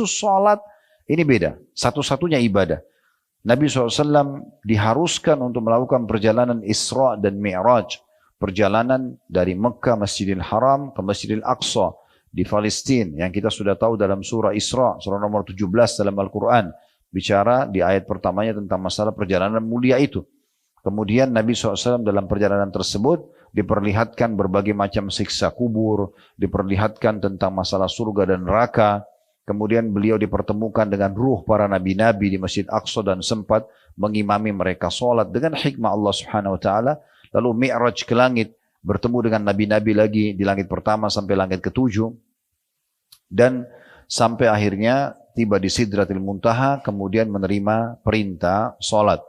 Sholat ini beda, satu-satunya ibadah. Nabi SAW diharuskan untuk melakukan perjalanan Isra dan Mi'raj. Perjalanan dari Mekah Masjidil Haram ke Masjidil Aqsa di Palestina. Yang kita sudah tahu dalam surah Isra, surah nomor 17 dalam Al-Quran. Bicara di ayat pertamanya tentang masalah perjalanan mulia itu. Kemudian Nabi SAW dalam perjalanan tersebut diperlihatkan berbagai macam siksa kubur, diperlihatkan tentang masalah surga dan neraka. Kemudian beliau dipertemukan dengan ruh para nabi-nabi di Masjid Aqsa dan sempat mengimami mereka sholat dengan hikmah Allah Subhanahu Wa Taala. Lalu Mi'raj ke langit, bertemu dengan nabi-nabi lagi di langit pertama sampai langit ketujuh. Dan sampai akhirnya tiba di Sidratil Muntaha, kemudian menerima perintah sholat.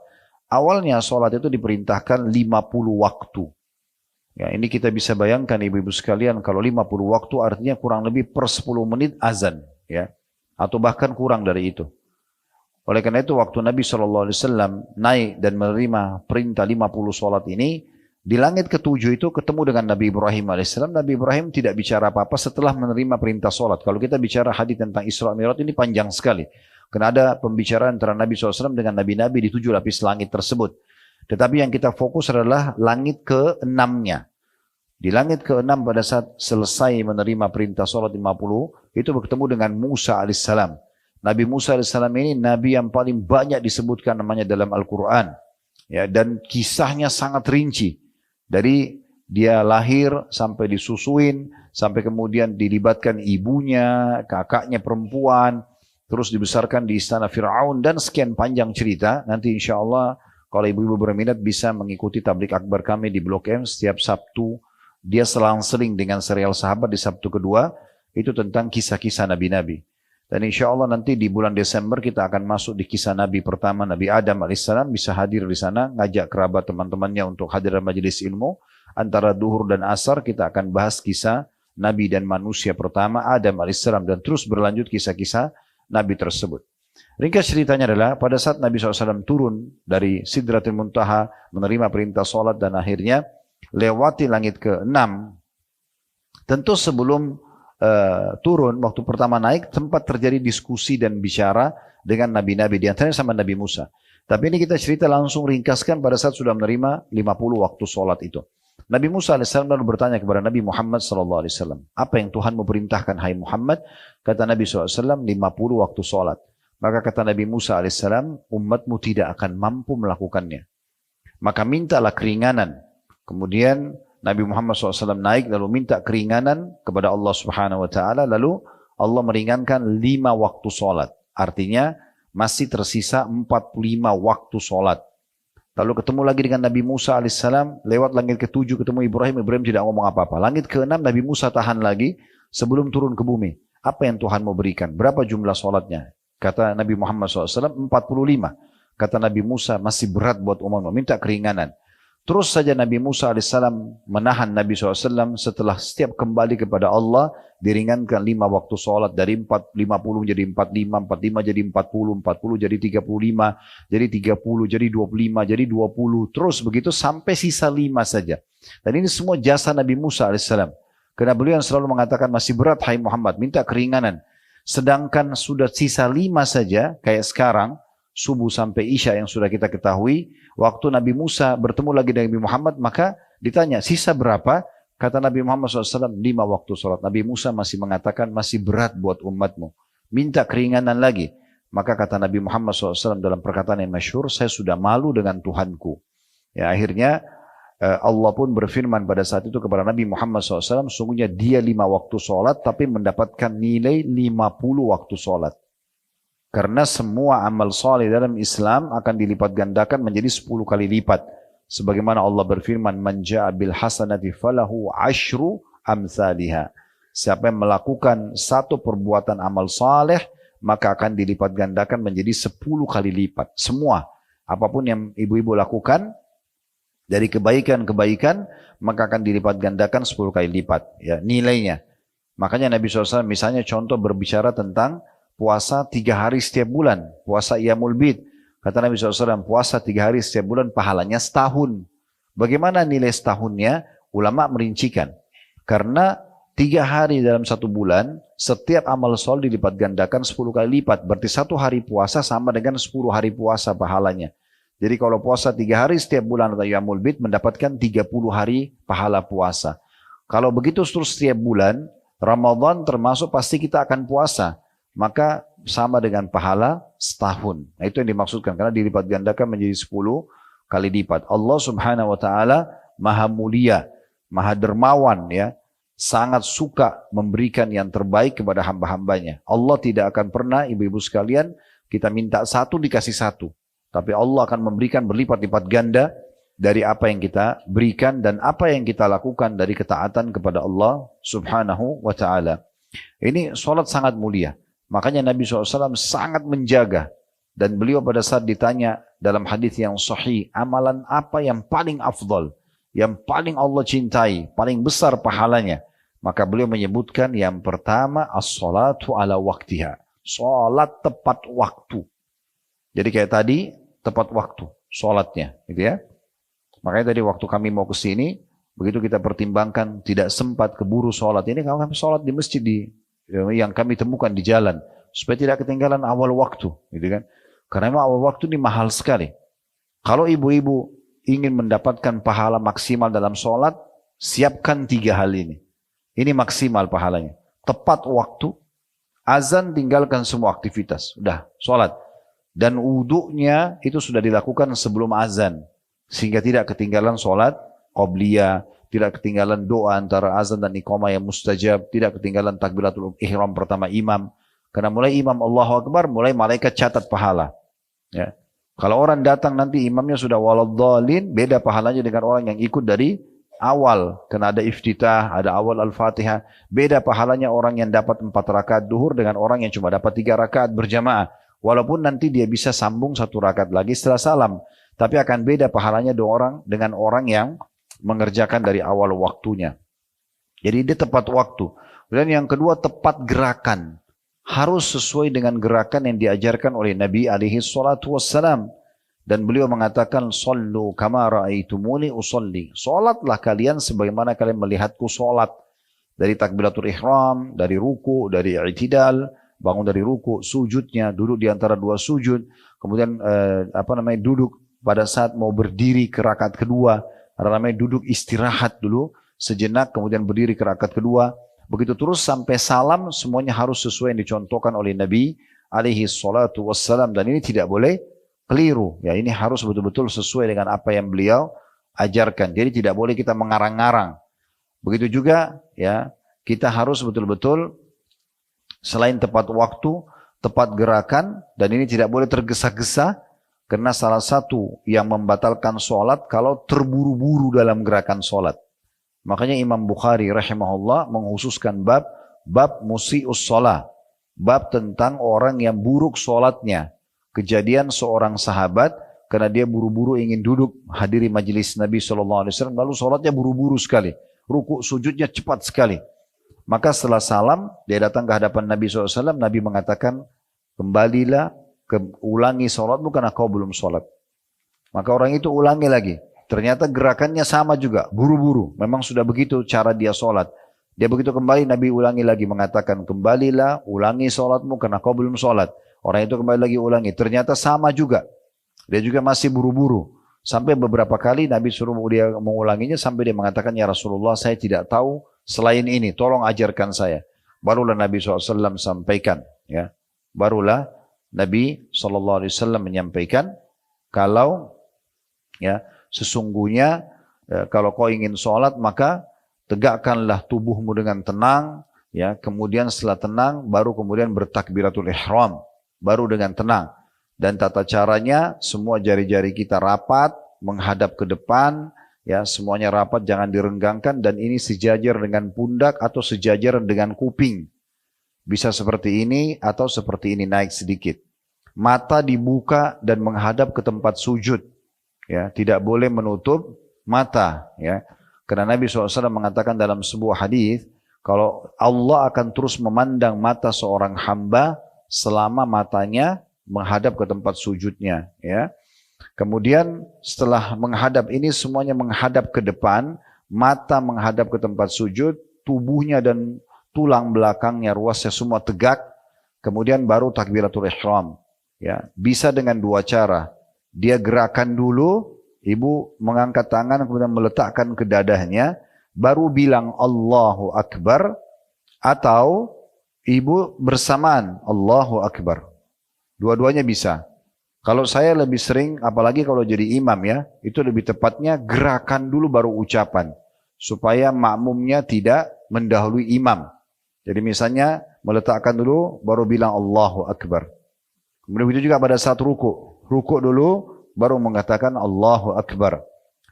Awalnya sholat itu diperintahkan 50 waktu. Ya, ini kita bisa bayangkan ibu-ibu sekalian, kalau 50 waktu artinya kurang lebih per 10 menit azan. Ya, atau bahkan kurang dari itu. Oleh karena itu waktu Nabi SAW naik dan menerima perintah 50 sholat ini, di langit ketujuh itu ketemu dengan Nabi Ibrahim AS. Nabi Ibrahim tidak bicara apa-apa setelah menerima perintah sholat. Kalau kita bicara hadis tentang Isra Mi'raj ini panjang sekali. Karena ada pembicaraan antara Nabi SAW dengan Nabi-Nabi di 7 lapis langit tersebut. Tetapi yang kita fokus adalah langit ke-6-nya. Di langit ke-6 pada saat selesai menerima perintah sholat 50, itu bertemu dengan Musa AS. Nabi Musa AS ini Nabi yang paling banyak disebutkan namanya dalam Al-Quran. Ya, dan kisahnya sangat rinci. Dari dia lahir sampai disusuin, sampai kemudian dilibatkan ibunya, kakaknya perempuan, terus dibesarkan di istana Fir'aun, dan sekian panjang cerita. Nanti insya Allah kalau ibu-ibu berminat bisa mengikuti tablik akbar kami di Blok M setiap Sabtu. Dia selang-seling dengan serial sahabat di Sabtu kedua, itu tentang kisah-kisah Nabi-Nabi. Dan insya Allah nanti di bulan Desember kita akan masuk di kisah Nabi pertama, Nabi Adam AS, bisa hadir di sana, ngajak kerabat teman-temannya untuk hadir dalam majelis ilmu. Antara duhur dan asar kita akan bahas kisah Nabi dan manusia pertama, Adam AS, dan terus berlanjut kisah-kisah Nabi tersebut. Ringkas ceritanya adalah pada saat Nabi SAW turun dari Sidratul Muntaha, menerima perintah sholat dan akhirnya lewati langit ke-6. Tentu sebelum turun, waktu pertama naik, tempat terjadi diskusi dan bicara dengan nabi-nabi, di antaranya sama Nabi Musa. Tapi ini kita cerita langsung ringkaskan pada saat sudah menerima 50 waktu sholat itu. Nabi Musa AS lalu bertanya kepada Nabi Muhammad SAW, apa yang Tuhan mau perintahkan hai Muhammad? Kata Nabi SAW, 50 waktu sholat. Maka kata Nabi Musa AS, umatmu tidak akan mampu melakukannya. Maka mintalah keringanan. Kemudian Nabi Muhammad SAW naik lalu minta keringanan kepada Allah Subhanahu Wa Taala, lalu Allah meringankan 5 waktu sholat. Artinya masih tersisa 45 waktu sholat. Lalu ketemu lagi dengan Nabi Musa AS, lewat langit ke-7 ketemu Ibrahim. Ibrahim tidak ngomong apa-apa. Langit ke-6 Nabi Musa tahan lagi sebelum turun ke bumi. Apa yang Tuhan mau berikan? Berapa jumlah sholatnya? Kata Nabi Muhammad SAW 45. Kata Nabi Musa masih berat buat umatmu, minta keringanan. Terus saja Nabi Musa AS menahan Nabi SAW, setelah setiap kembali kepada Allah diringankan 5 waktu sholat dari 50 jadi 45, 45 jadi 40, 40 jadi 35, jadi 30, jadi 25, jadi 20, terus begitu sampai sisa 5 saja. Dan ini semua jasa Nabi Musa AS. Karena beliau yang selalu mengatakan masih berat hai Muhammad, minta keringanan. Sedangkan sudah sisa 5 saja kayak sekarang, subuh sampai isya yang sudah kita ketahui. Waktu Nabi Musa bertemu lagi dengan Nabi Muhammad, maka ditanya sisa berapa? Kata Nabi Muhammad SAW 5 waktu sholat. Nabi Musa masih mengatakan masih berat buat umatmu, minta keringanan lagi. Maka kata Nabi Muhammad SAW dalam perkataan yang masyhur, saya sudah malu dengan Tuhanku. Ya, akhirnya Allah pun berfirman pada saat itu kepada Nabi Muhammad SAW, sungguhnya dia 5 waktu sholat tapi mendapatkan nilai 50 waktu sholat. Karena semua amal saleh dalam Islam akan dilipat gandakan menjadi 10 kali lipat. Sebagaimana Allah berfirman, man ja'a bil hasanati falahu asyru amsalihha. Siapa yang melakukan satu perbuatan amal saleh, maka akan dilipat gandakan menjadi 10 kali lipat. Semua, apapun yang ibu-ibu lakukan dari kebaikan-kebaikan, maka akan dilipat gandakan 10 kali lipat ya nilainya. Makanya Nabi SAW misalnya contoh berbicara tentang puasa 3 hari setiap bulan, puasa Iyamul Bid. Kata Nabi SAW, puasa 3 hari setiap bulan pahalanya setahun. Bagaimana nilai setahunnya? Ulama merincikan. Karena 3 hari dalam 1 bulan, setiap amal soleh dilipat gandakan 10 kali lipat. Berarti 1 hari puasa sama dengan 10 hari puasa pahalanya. Jadi kalau puasa 3 hari setiap bulan atau Ayyamul Bid mendapatkan 30 hari pahala puasa. Kalau begitu terus setiap bulan, Ramadan termasuk pasti kita akan puasa. Maka sama dengan pahala setahun. Nah itu yang dimaksudkan karena dilipat gandakan menjadi 10 kali lipat. Allah Subhanahu wa taala Maha mulia, Maha dermawan ya. Sangat suka memberikan yang terbaik kepada hamba-hambanya. Allah tidak akan pernah ibu-ibu sekalian kita minta 1 dikasih 1. Tapi Allah akan memberikan berlipat-lipat ganda dari apa yang kita berikan dan apa yang kita lakukan dari ketaatan kepada Allah Subhanahu wa ta'ala. Ini sholat sangat mulia. Makanya Nabi SAW sangat menjaga. Dan beliau pada saat ditanya dalam hadis yang sahih, amalan apa yang paling afdal, yang paling Allah cintai, paling besar pahalanya. Maka beliau menyebutkan yang pertama, as-salatu ala waktiha. Sholat tepat waktu. Jadi kayak tadi, tepat waktu sholatnya, gitu ya. Makanya tadi waktu kami mau ke sini, begitu kita pertimbangkan tidak sempat keburu sholat ini, kami sholat di masjid yang kami temukan di jalan, supaya tidak ketinggalan awal waktu, gitu kan. Karena memang awal waktu ini mahal sekali. Kalau ibu-ibu ingin mendapatkan pahala maksimal dalam sholat, siapkan 3 hal ini. Ini maksimal pahalanya. Tepat waktu, azan tinggalkan semua aktivitas, udah sholat. Dan wudhunya itu sudah dilakukan sebelum azan. Sehingga tidak ketinggalan sholat qobliyah, tidak ketinggalan doa antara azan dan iqamah yang mustajab, tidak ketinggalan takbiratul ihram pertama imam. Karena mulai imam Allahu Akbar, mulai malaikat catat pahala. Ya. Kalau orang datang nanti imamnya sudah waladhdallin, beda pahalanya dengan orang yang ikut dari awal. Karena ada iftitah, ada awal al-fatihah. Beda pahalanya orang yang dapat 4 rakaat duhur dengan orang yang cuma dapat 3 rakaat berjamaah. Walaupun nanti dia bisa sambung 1 rakaat lagi setelah salam. Tapi akan beda pahalanya orang dengan orang yang mengerjakan dari awal waktunya. Jadi dia tepat waktu. Dan yang kedua tepat gerakan. Harus sesuai dengan gerakan yang diajarkan oleh Nabi alaihi salatu wassalam. Dan beliau mengatakan, Sallu kama ra'aitumuni usalli. Salatlah kalian sebagaimana kalian melihatku salat. Dari takbiratul ihram, dari ruku, dari i'tidal, bangun dari ruku, sujudnya, duduk di antara 2 sujud, kemudian duduk pada saat mau berdiri ke rakaat kedua, namanya duduk istirahat dulu sejenak, kemudian berdiri ke rakaat kedua, begitu terus sampai salam, semuanya harus sesuai yang dicontohkan oleh Nabi alaihi salatu wassalam, dan ini tidak boleh keliru, ya ini harus betul-betul sesuai dengan apa yang beliau ajarkan. Jadi tidak boleh kita mengarang-arang. Begitu juga ya, kita harus betul-betul selain tepat waktu, tepat gerakan, dan ini tidak boleh tergesa-gesa, karena salah satu yang membatalkan sholat kalau terburu-buru dalam gerakan sholat. Makanya Imam Bukhari rahimahullah menghususkan bab musi'us sholat, bab tentang orang yang buruk sholatnya. Kejadian seorang sahabat, karena dia buru-buru ingin duduk hadiri majelis Nabi SAW, lalu sholatnya buru-buru sekali, ruku sujudnya cepat sekali. Maka setelah salam, dia datang ke hadapan Nabi SAW, Nabi mengatakan, kembalilah, ulangi sholatmu karena kau belum sholat. Maka orang itu ulangi lagi. Ternyata gerakannya sama juga, buru-buru. Memang sudah begitu cara dia sholat. Dia begitu kembali, Nabi ulangi lagi, mengatakan, kembalilah, ulangi sholatmu karena kau belum sholat. Orang itu kembali lagi ulangi. Ternyata sama juga. Dia juga masih buru-buru. Sampai beberapa kali Nabi suruh dia mengulanginya, sampai dia mengatakan, ya Rasulullah, saya tidak tahu selain ini, tolong ajarkan saya. Barulah Nabi SAW sampaikan, ya. Barulah Nabi SAW menyampaikan, kalau ya sesungguhnya kalau kau ingin sholat maka tegakkanlah tubuhmu dengan tenang, ya. Kemudian setelah tenang, baru kemudian bertakbiratul ihram, baru dengan tenang. Dan tata caranya semua jari-jari kita rapat menghadap ke depan. Ya, semuanya rapat, jangan direnggangkan, dan ini sejajar dengan pundak atau sejajar dengan kuping. Bisa seperti ini atau seperti ini, naik sedikit. Mata dibuka dan menghadap ke tempat sujud. Ya, tidak boleh menutup mata. Ya, karena Nabi SAW mengatakan dalam sebuah hadis, kalau Allah akan terus memandang mata seorang hamba selama matanya menghadap ke tempat sujudnya. Ya. Kemudian setelah menghadap ini semuanya menghadap ke depan, mata menghadap ke tempat sujud, tubuhnya dan tulang belakangnya, ruasnya semua tegak, kemudian baru takbiratul ihram. Ya, bisa dengan dua cara. Dia gerakan dulu, ibu mengangkat tangan kemudian meletakkan ke dadahnya, baru bilang Allahu Akbar, atau ibu bersamaan Allahu Akbar. Dua-duanya bisa. Kalau saya lebih sering, apalagi kalau jadi imam ya, itu lebih tepatnya gerakan dulu baru ucapan. Supaya makmumnya tidak mendahului imam. Jadi misalnya meletakkan dulu, baru bilang Allahu Akbar. Kemudian begitu juga pada saat ruku. Ruku dulu, baru mengatakan Allahu Akbar.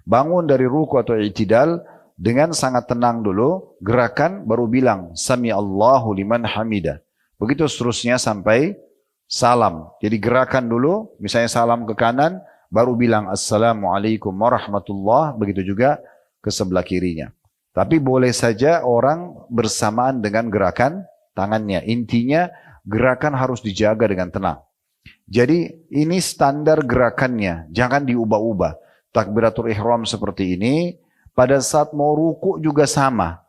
Bangun dari ruku atau i'tidal, dengan sangat tenang dulu, gerakan baru bilang Sami Allahu liman hamidah. Begitu seterusnya sampai salam. Jadi gerakan dulu, misalnya salam ke kanan, baru bilang Assalamualaikum warahmatullah, begitu juga ke sebelah kirinya. Tapi boleh saja orang bersamaan dengan gerakan tangannya. Intinya gerakan harus dijaga dengan tenang. Jadi ini standar gerakannya, jangan diubah-ubah. Takbiratul ihram seperti ini, pada saat mau ruku juga sama.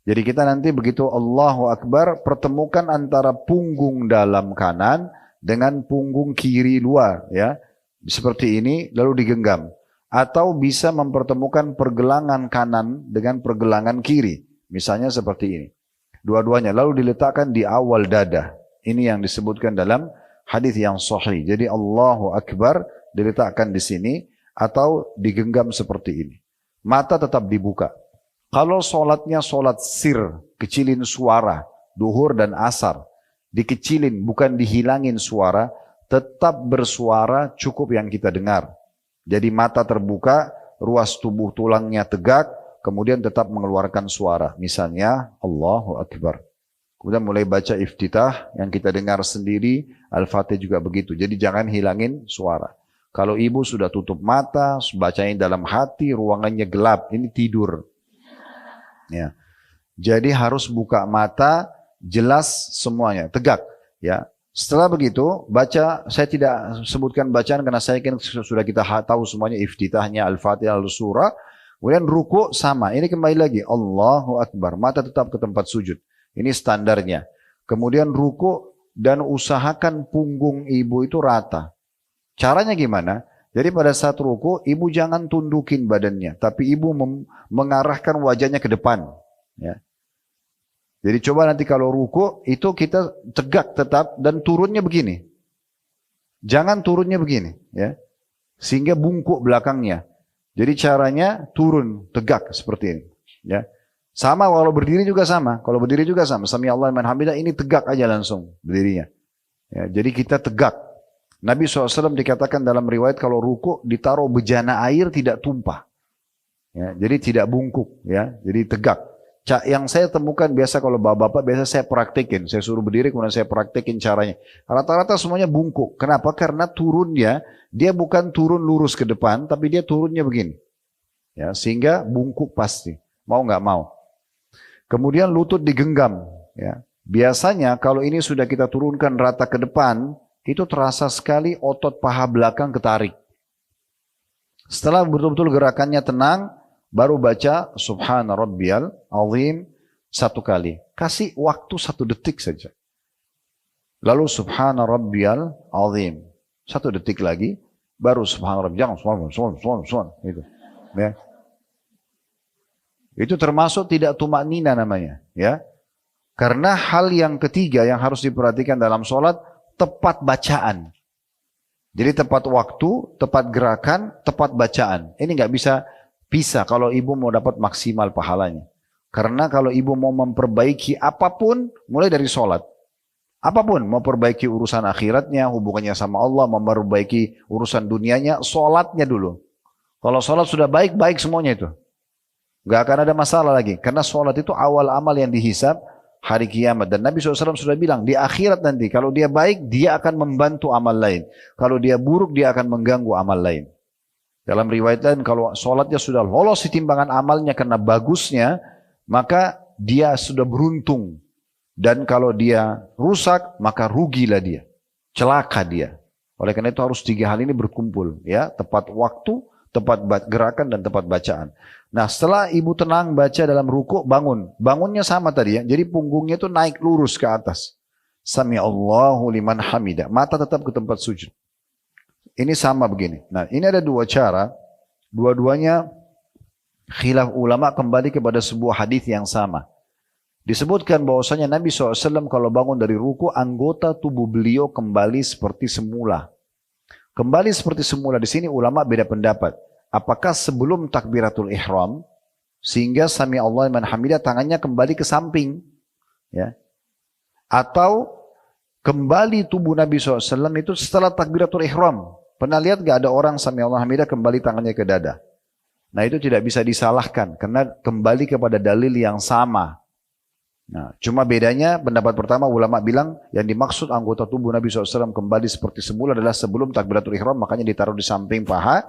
Jadi kita nanti begitu Allahu Akbar, pertemukan antara punggung dalam kanan dengan punggung kiri luar, ya, seperti ini, lalu digenggam. Atau bisa mempertemukan pergelangan kanan dengan pergelangan kiri, misalnya seperti ini. Dua-duanya, lalu diletakkan di awal dada. Ini yang disebutkan dalam hadis yang sahih. Jadi Allahu Akbar diletakkan di sini atau digenggam seperti ini. Mata tetap dibuka. Kalau sholatnya sholat sir, kecilin suara, duhur dan asar, dikecilin, bukan dihilangin suara, tetap bersuara cukup yang kita dengar. Jadi mata terbuka, ruas tubuh tulangnya tegak, kemudian tetap mengeluarkan suara. Misalnya, Allahu Akbar. Kemudian mulai baca iftitah, yang kita dengar sendiri, Al-Fatih juga begitu. Jadi jangan hilangin suara. Kalau ibu sudah tutup mata, bacain dalam hati, ruangannya gelap, ini tidur. Ya. Jadi harus buka mata, jelas semuanya, tegak. Ya, setelah begitu baca, saya tidak sebutkan bacaan karena saya kan sudah kita tahu semuanya iftitahnya Al-Fatihah Al-Surah. Kemudian ruku sama, ini kembali lagi Allahu Akbar, mata tetap ke tempat sujud. Ini standarnya. Kemudian ruku dan usahakan punggung ibu itu rata. Caranya gimana? Jadi pada saat ruku ibu jangan tundukin badannya, tapi ibu mengarahkan wajahnya ke depan. Ya. Jadi coba nanti kalau ruku itu kita tegak tetap dan turunnya begini. Jangan turunnya begini, ya. Sehingga bungkuk belakangnya. Jadi caranya turun tegak seperti ini, ya. Sama kalau berdiri juga sama. Kalau berdiri juga sama. Sami Allah liman hamidah, ini tegak aja langsung berdirinya. Ya, jadi kita tegak. Nabi SAW dikatakan dalam riwayat kalau ruku ditaruh bejana air tidak tumpah. Ya, jadi tidak bungkuk, ya. Jadi tegak. Yang saya temukan biasa kalau bapak-bapak biasa saya praktekin, saya suruh berdiri kemudian saya praktekin caranya. Rata-rata semuanya bungkuk. Kenapa? Karena turunnya dia bukan turun lurus ke depan, tapi dia turunnya begini. Ya, sehingga bungkuk pasti, mau nggak mau. Kemudian lutut digenggam. Ya. Biasanya kalau ini sudah kita turunkan rata ke depan, itu terasa sekali otot paha belakang ketarik. Setelah betul-betul gerakannya tenang, baru baca Subhana Rabbiyal Azim 1 kali. Kasih waktu 1 detik saja. Lalu Subhana Rabbiyal Azim 1 detik lagi, baru Subhana Rabbiyal Azim. Itu. Ya. Itu termasuk tidak tumaknina namanya, ya. Karena hal yang ketiga yang harus diperhatikan dalam sholat, tepat bacaan. Jadi tepat waktu, tepat gerakan, tepat bacaan. Ini nggak bisa pisah kalau ibu mau dapat maksimal pahalanya. Karena kalau ibu mau memperbaiki apapun, mulai dari sholat. Apapun, mau perbaiki urusan akhiratnya, hubungannya sama Allah, memperbaiki urusan dunianya, sholatnya dulu. Kalau sholat sudah baik-baik semuanya itu. Gak akan ada masalah lagi. Karena sholat itu awal amal yang dihisab hari kiamat. Dan Nabi SAW sudah bilang, di akhirat nanti, kalau dia baik, dia akan membantu amal lain. Kalau dia buruk, dia akan mengganggu amal lain. Dalam riwayat lain, kalau sholatnya sudah lolos di timbangan amalnya karena bagusnya, maka dia sudah beruntung. Dan kalau dia rusak, maka rugilah dia. Celaka dia. Oleh karena itu harus 3 hal ini berkumpul. Ya, tepat waktu, gerakan dan tempat bacaan. Nah setelah ibu tenang baca dalam ruku, bangunnya sama tadi ya, jadi punggungnya itu naik lurus ke atas. Sami Allahu liman hamidah, mata tetap ke tempat sujud. Ini sama begini. Nah ini ada dua cara, dua-duanya khilaf ulama kembali kepada sebuah hadis yang sama. Disebutkan bahwasanya Nabi SAW kalau bangun dari ruku, anggota tubuh beliau kembali seperti semula. Kembali seperti semula, di sini ulama beda pendapat. Apakah sebelum takbiratul ihram, sehingga sami Allah liman hamidah tangannya kembali ke samping, ya, atau kembali tubuh Nabi SAW itu setelah takbiratul ihram. Pernah lihat gak ada orang sami Allah hamidah kembali tangannya ke dada? Nah itu tidak bisa disalahkan, karena kembali kepada dalil yang sama. Nah, cuma bedanya pendapat pertama ulama bilang yang dimaksud anggota tubuh Nabi SAW kembali seperti semula adalah sebelum takbiratul ihram, makanya ditaruh di samping paha.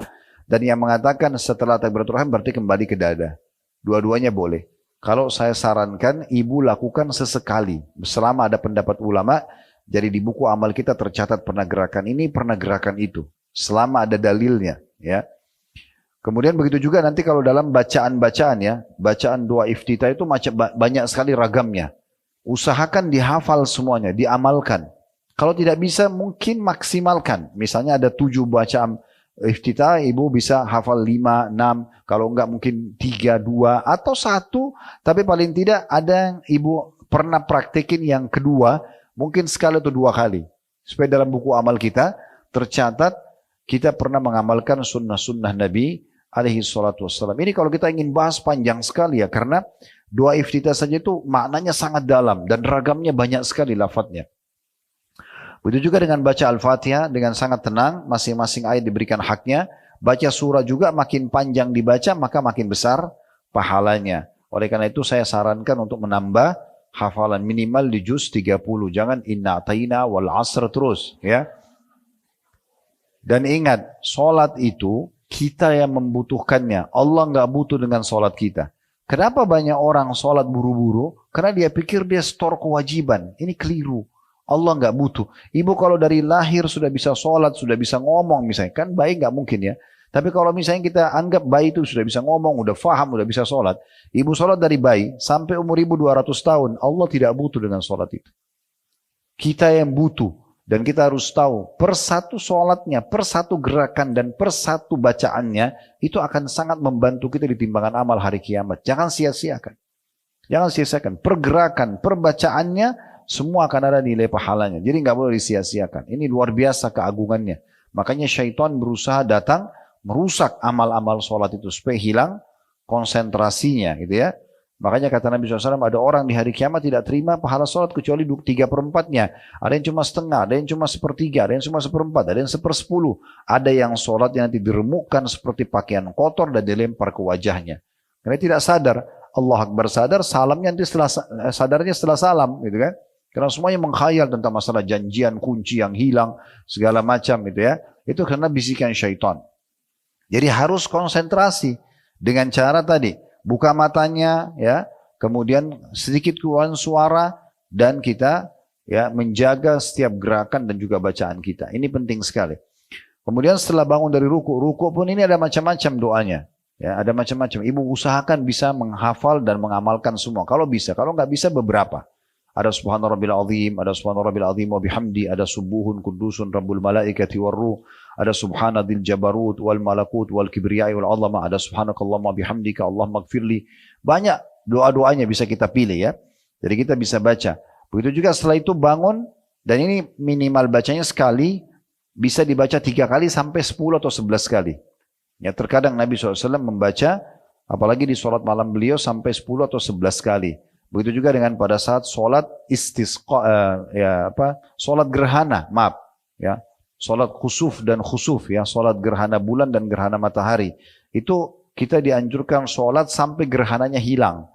Dan yang mengatakan setelah takbiratul ihram berarti kembali ke dada. Dua-duanya boleh. Kalau saya sarankan ibu lakukan sesekali selama ada pendapat ulama. Jadi di buku amal kita tercatat pernah gerakan ini, pernah gerakan itu, selama ada dalilnya, ya. Kemudian begitu juga nanti kalau dalam bacaan-bacaan ya, bacaan doa iftitah itu banyak sekali ragamnya. Usahakan dihafal semuanya, diamalkan. Kalau tidak bisa mungkin maksimalkan. Misalnya ada 7 bacaan iftitah, ibu bisa hafal 5, 6. Kalau enggak mungkin 3, 2 atau 1. Tapi paling tidak ada yang ibu pernah praktekin yang kedua, mungkin sekali atau 2 kali. Supaya dalam buku amal kita tercatat kita pernah mengamalkan sunnah-sunnah Nabi alaihi salatu wassalam. Ini kalau kita ingin bahas panjang sekali ya, karena doa iftitah saja itu maknanya sangat dalam dan ragamnya banyak sekali lafadznya. Begitu juga dengan baca Al-Fatihah dengan sangat tenang, masing-masing ayat diberikan haknya. Baca surah juga makin panjang dibaca maka makin besar pahalanya. Oleh karena itu saya sarankan untuk menambah hafalan minimal di juz 30. Jangan inna a'tayna wal asr terus ya. Dan ingat, sholat itu kita yang membutuhkannya. Allah nggak butuh dengan sholat kita. Kenapa banyak orang sholat buru-buru? Karena dia pikir dia store kewajiban. Ini keliru. Allah nggak butuh. Ibu kalau dari lahir sudah bisa sholat, sudah bisa ngomong misalnya. Kan bayi nggak mungkin ya. Tapi kalau misalnya kita anggap bayi itu sudah bisa ngomong, udah faham, udah bisa sholat. Ibu sholat dari bayi sampai umur ibu 200 tahun. Allah tidak butuh dengan sholat itu. Kita yang butuh. Dan kita harus tahu per satu sholatnya, per satu gerakan dan per satu bacaannya itu akan sangat membantu kita di timbangan amal hari kiamat. Jangan sia-siakan. Jangan sia-siakan. Per gerakan, per bacaannya semua akan ada nilai pahalanya. Jadi nggak boleh disia-siakan. Ini luar biasa keagungannya. Makanya syaitan berusaha datang merusak amal-amal sholat itu supaya hilang konsentrasinya gitu ya. Makanya kata Nabi SAW, ada orang di hari kiamat tidak terima pahala sholat kecuali 3/4-nya. Ada yang cuma setengah, ada yang cuma sepertiga, ada yang cuma seperempat, ada yang 1/10. Ada yang sholatnya nanti diremukkan seperti pakaian kotor dan dilempar ke wajahnya. Karena tidak sadar, Allah Akbar sadar, salamnya nanti sadarnya setelah salam, gitu kan? Karena semuanya mengkhayal tentang masalah janjian, kunci yang hilang, segala macam gitu ya. Itu karena bisikan syaitan. Jadi harus konsentrasi dengan cara tadi. Buka matanya ya, kemudian sedikit keluaran suara dan kita ya menjaga setiap gerakan dan juga bacaan kita. Ini penting sekali. Kemudian setelah bangun dari ruku pun ini ada macam-macam doanya. Ya, ada macam-macam. Ibu usahakan bisa menghafal dan mengamalkan semua. Kalau bisa, kalau nggak bisa beberapa. Ada subhana rabbil azim, ada subhana rabbil azim wa bihamdi, ada subuhun kudusun rabbul malaikati warruh, ada subhana dzil jabarut wal malakut wal kibriyai wal azama, ada subhanakallahumma bihamdika allahumma gfirli. Banyak doa-doanya bisa kita pilih ya. Jadi kita bisa baca. Begitu juga setelah itu bangun, dan ini minimal bacanya sekali, bisa dibaca 3 kali sampai 10 atau 11 kali. Ya, terkadang Nabi SAW membaca, apalagi di sholat malam beliau sampai 10 atau 11 kali. Begitu juga dengan pada saat sholat istisqa, sholat gerhana, maaf, ya, sholat khusuf dan khusuf, ya, sholat gerhana bulan dan gerhana matahari. Itu kita dianjurkan sholat sampai gerhananya hilang.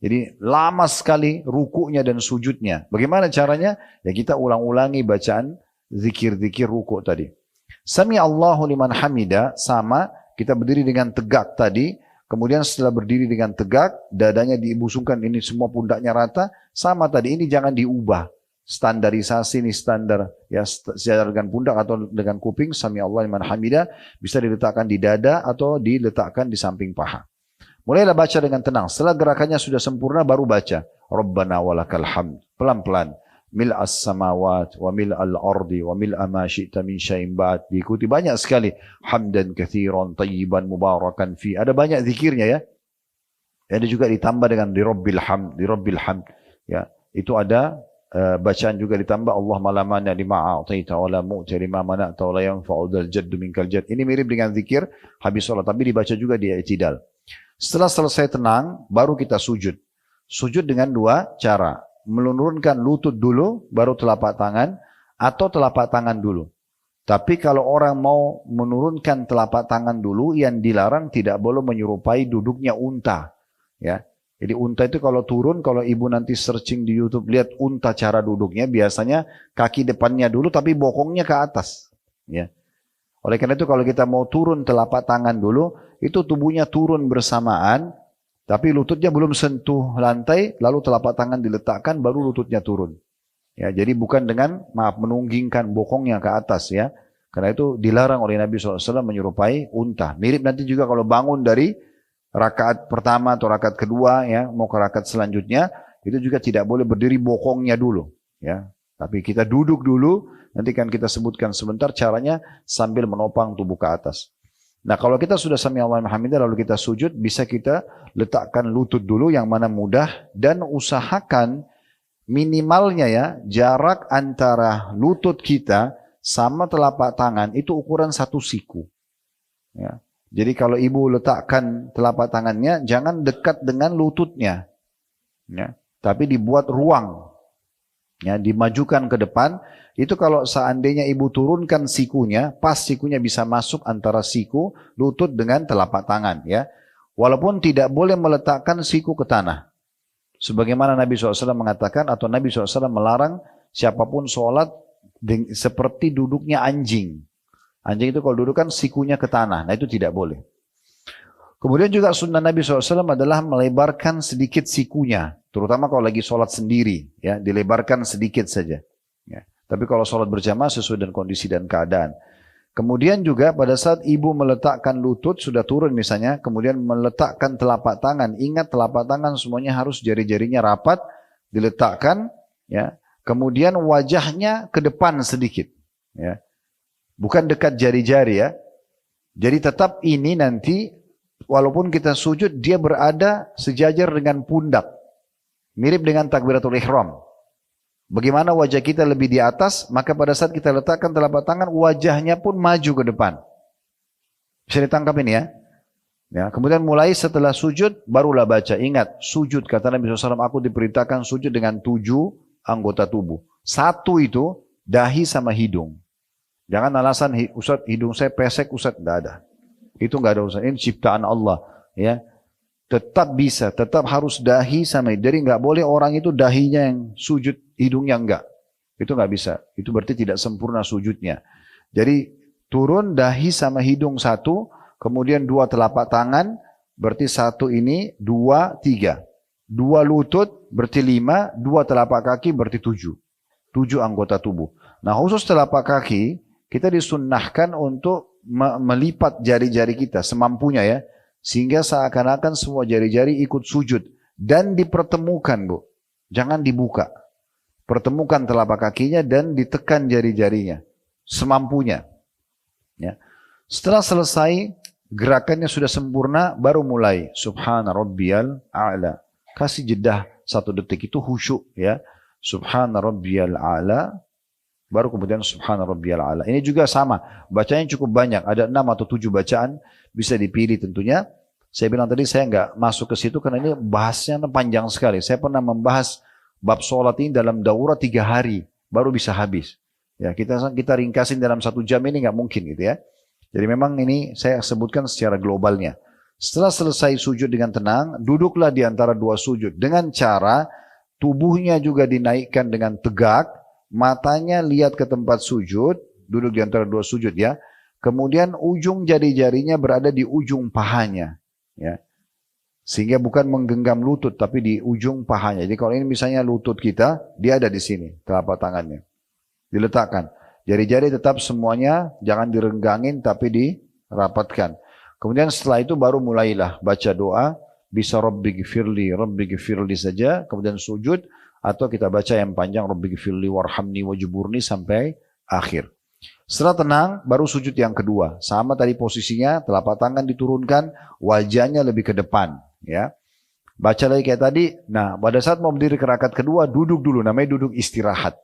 Jadi lama sekali rukunya dan sujudnya. Bagaimana caranya? Ya kita ulang-ulangi bacaan zikir-zikir ruku tadi. Sami Allahu liman hamida, sama kita berdiri dengan tegak tadi. Kemudian setelah berdiri dengan tegak, dadanya dibusungkan, ini semua pundaknya rata. Sama tadi, ini jangan diubah. standarisasi, ini standar ya sejajar dengan pundak atau dengan kuping, sami Allah liman hamidah, bisa diletakkan di dada atau diletakkan di samping paha. Mulailah baca dengan tenang. Setelah gerakannya sudah sempurna baru baca Rabbana walakal hamd. Pelan-pelan. Mil'as samawat wa mil'al ardi wa mil'a ma syi'ta min syai'in ba'd. Diikuti banyak sekali. Hamdan kathiran tayyiban mubarakan fi. Ada banyak zikirnya ya. Ada juga ditambah dengan di Rabbil hamd, di Rabbil hamd. Ya, itu ada bacaan juga ditambah Allah malamana lima a'taita wa la mu'ti lima mana'ta wa la yanfa'u dzal jaddu minkal jadd. Ini mirip dengan zikir habis salat tapi dibaca juga di i'tidal. Setelah selesai tenang baru kita sujud. Sujud dengan dua cara. Menurunkan lutut dulu baru telapak tangan atau telapak tangan dulu. Tapi kalau orang mau menurunkan telapak tangan dulu yang dilarang tidak boleh menyerupai duduknya unta. Ya. Jadi unta itu kalau turun, kalau ibu nanti searching di YouTube lihat unta cara duduknya, biasanya kaki depannya dulu tapi bokongnya ke atas. Ya. Oleh karena itu kalau kita mau turun telapak tangan dulu, itu tubuhnya turun bersamaan, tapi lututnya belum sentuh lantai, lalu telapak tangan diletakkan, baru lututnya turun. Ya, jadi bukan dengan menunggingkan bokongnya ke atas ya. Karena itu dilarang oleh Nabi SAW menyerupai unta. Mirip nanti juga kalau bangun dari rakaat pertama atau rakaat kedua ya mau ke rakaat selanjutnya itu juga tidak boleh berdiri bokongnya dulu ya, tapi kita duduk dulu, nanti kan kita sebutkan sebentar caranya sambil menopang tubuh ke atas. Nah kalau kita sudah sami Allahu liman hamidah lalu kita sujud, bisa kita letakkan lutut dulu yang mana mudah, dan usahakan minimalnya ya jarak antara lutut kita sama telapak tangan itu ukuran satu siku ya. Jadi kalau ibu letakkan telapak tangannya, jangan dekat dengan lututnya. Ya, tapi dibuat ruang. Ya, dimajukan ke depan. Itu kalau seandainya ibu turunkan sikunya, pas sikunya bisa masuk antara siku, lutut dengan telapak tangan. Ya. Walaupun tidak boleh meletakkan siku ke tanah. Sebagaimana Nabi SAW mengatakan, atau Nabi SAW melarang siapapun sholat seperti duduknya anjing. Anjing itu kalau duduk kan sikunya ke tanah. Nah itu tidak boleh. Kemudian juga sunnah Nabi SAW adalah melebarkan sedikit sikunya. Terutama kalau lagi sholat sendiri. Ya, dilebarkan sedikit saja. Ya. Tapi kalau sholat berjamaah sesuai dengan kondisi dan keadaan. Kemudian juga pada saat ibu meletakkan lutut sudah turun misalnya. Kemudian meletakkan telapak tangan. Ingat telapak tangan semuanya harus jari-jarinya rapat. Diletakkan. Ya. Kemudian wajahnya ke depan sedikit. Ya. Bukan dekat jari-jari ya. Jadi tetap ini nanti walaupun kita sujud dia berada sejajar dengan pundak. Mirip dengan takbiratul ihram. Bagaimana wajah kita lebih di atas, maka pada saat kita letakkan telapak tangan wajahnya pun maju ke depan. Bisa ditangkap ini ya. Ya, kemudian mulai setelah sujud barulah baca. Ingat, sujud kata Nabi SAW, aku diperintahkan sujud dengan 7 anggota tubuh. 1 itu dahi sama hidung. Jangan alasan Ustaz hidung saya pesek Ustaz, tidak ada. Itu enggak ada urusan. Ini ciptaan Allah, ya. Tetap bisa, tetap harus dahi sama. Jadi enggak boleh orang itu dahinya yang sujud, hidungnya enggak. Itu enggak bisa. Itu berarti tidak sempurna sujudnya. Jadi turun dahi sama hidung 1, kemudian 2 telapak tangan, berarti 1 ini 2, 3. 2 lutut berarti 5, 2 telapak kaki berarti 7. 7 anggota tubuh. Nah khusus telapak kaki, kita disunnahkan untuk melipat jari-jari kita semampunya ya. Sehingga seakan-akan semua jari-jari ikut sujud. Dan dipertemukan Bu. Jangan dibuka. Pertemukan telapak kakinya dan ditekan jari-jarinya. Semampunya. Ya. Setelah selesai, gerakannya sudah sempurna, baru mulai. Subhana rabbiyal a'la. Kasih jedah 1 detik itu khusyuk ya. Subhana rabbiyal a'la. Baru kemudian subhana rabbiyal a'la. Ini juga sama. Bacanya cukup banyak. Ada 6 atau 7 bacaan. Bisa dipilih tentunya. Saya bilang tadi saya nggak masuk ke situ karena ini bahasnya panjang sekali. Saya pernah membahas bab sholat ini dalam daurah 3 hari. Baru bisa habis. Ya, kita ringkasin dalam 1 jam ini nggak mungkin gitu ya. Jadi memang ini saya sebutkan secara globalnya. Setelah selesai sujud dengan tenang. Duduklah di antara 2 sujud. Dengan cara tubuhnya juga dinaikkan dengan tegak. Matanya lihat ke tempat sujud, duduk di antara 2 sujud ya. Kemudian ujung jari-jarinya berada di ujung pahanya. Ya. Sehingga bukan menggenggam lutut, tapi di ujung pahanya. Jadi kalau ini misalnya lutut kita, dia ada di sini, telapak tangannya. Diletakkan. Jari-jari tetap semuanya, jangan direnggangin, tapi dirapatkan. Kemudian setelah itu baru mulailah baca doa, bisa Rabbighfirli saja, kemudian sujud, atau kita baca yang panjang, Rabbighfirli warhamni wajburni sampai akhir. Setelah tenang, baru sujud yang kedua. Sama tadi posisinya, telapak tangan diturunkan, wajahnya lebih ke depan. Ya, baca lagi kayak tadi. Nah, pada saat mau berdiri ke rakaat kedua, duduk dulu, namanya duduk istirahat.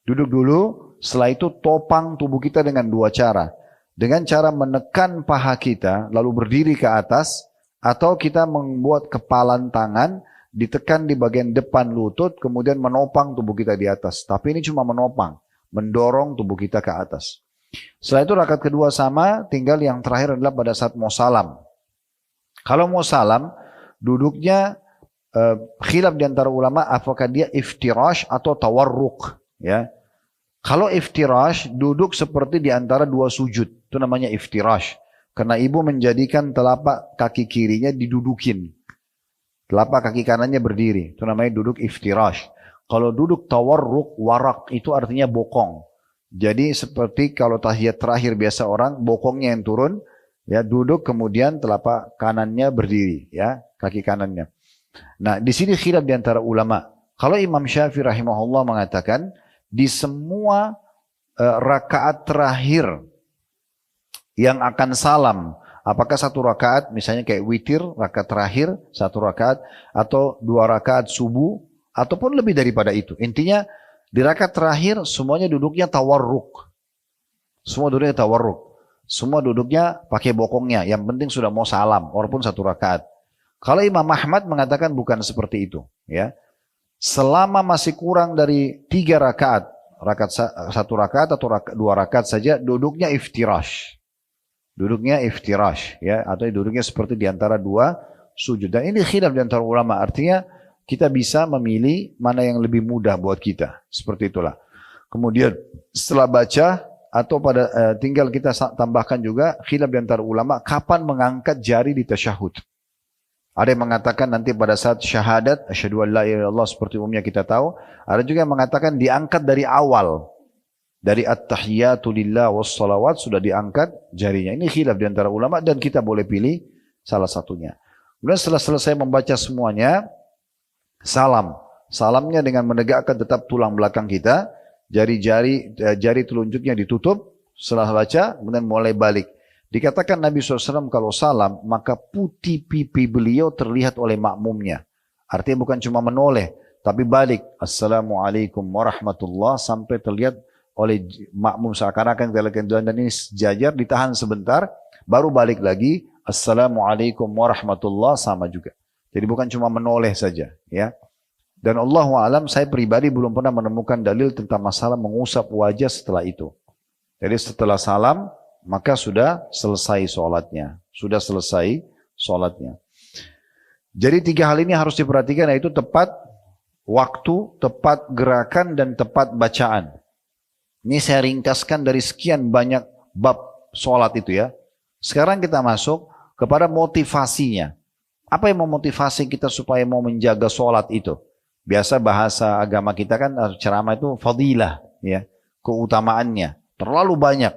Duduk dulu, setelah itu topang tubuh kita dengan dua cara. Dengan cara menekan paha kita, lalu berdiri ke atas, atau kita membuat kepalan tangan, ditekan di bagian depan lutut, kemudian menopang tubuh kita di atas. Tapi ini cuma menopang, mendorong tubuh kita ke atas. Setelah itu rakaat kedua sama, tinggal yang terakhir adalah pada saat mau salam. Kalau mau salam, duduknya khilaf di antara ulama apakah dia iftirash atau tawarruk. Ya. Kalau iftirash, duduk seperti di antara dua sujud. Itu namanya iftirash. Karena ibu menjadikan telapak kaki kirinya didudukin. Telapak kaki kanannya berdiri. Itu namanya duduk iftirash. Kalau duduk tawarruk, warak, itu artinya bokong. Jadi seperti kalau tahiyat terakhir biasa orang, bokongnya yang turun. Ya, duduk kemudian telapak kanannya berdiri, ya, kaki kanannya. Nah, di sini khilaf di antara ulama. Kalau Imam Syafi'i rahimahullah mengatakan di semua rakaat terakhir yang akan salam, apakah satu rakaat misalnya kayak witir, rakaat terakhir satu rakaat atau dua rakaat subuh ataupun lebih daripada itu. Intinya di rakaat terakhir semuanya duduknya tawarruk. Semua duduknya tawarruk. Semua duduknya pakai bokongnya. Yang penting sudah mau salam, walaupun satu rakaat. Kalau Imam Ahmad mengatakan bukan seperti itu. Ya, selama masih kurang dari 3 rakaat, satu rakaat atau dua rakaat saja, duduknya iftirash. Duduknya iftirash, ya, atau duduknya seperti di antara dua sujud. Dan ini khilaf di antara ulama. Artinya kita bisa memilih mana yang lebih mudah buat kita. Seperti itulah. Kemudian setelah baca, atau tinggal kita tambahkan juga khilaf di antara ulama kapan mengangkat jari di tasyahud. Ada yang mengatakan nanti pada saat syahadat asyhadu an la ilaha illallah seperti umumnya kita tahu. Ada juga yang mengatakan diangkat dari awal. Dari at-tahiyatu lillah wassalawat sudah diangkat jarinya. Ini khilaf di antara ulama dan kita boleh pilih salah satunya. Kemudian setelah selesai membaca semuanya, salam. Salamnya dengan menegakkan tetap tulang belakang kita. Jari telunjuknya ditutup setelah baca, kemudian mulai balik. Dikatakan Nabi SAW kalau salam, maka putih pipi beliau terlihat oleh makmumnya. Artinya bukan cuma menoleh, tapi balik. Assalamualaikum warahmatullah sampai terlihat oleh makmum seakan-akan dan ini sejajar, ditahan sebentar, baru balik lagi. Assalamualaikum warahmatullah sama juga. Jadi bukan cuma menoleh saja, ya. Dan Allahu a'lam, saya pribadi belum pernah menemukan dalil tentang masalah mengusap wajah setelah itu. Jadi setelah salam, maka sudah selesai sholatnya. Sudah selesai sholatnya. Jadi 3 hal ini harus diperhatikan, yaitu tepat waktu, tepat gerakan, dan tepat bacaan. Ini saya ringkaskan dari sekian banyak bab sholat itu ya. Sekarang kita masuk kepada motivasinya. Apa yang memotivasi kita supaya mau menjaga sholat itu? Biasa bahasa agama kita kan ceramah itu fadilah, ya, keutamaannya terlalu banyak.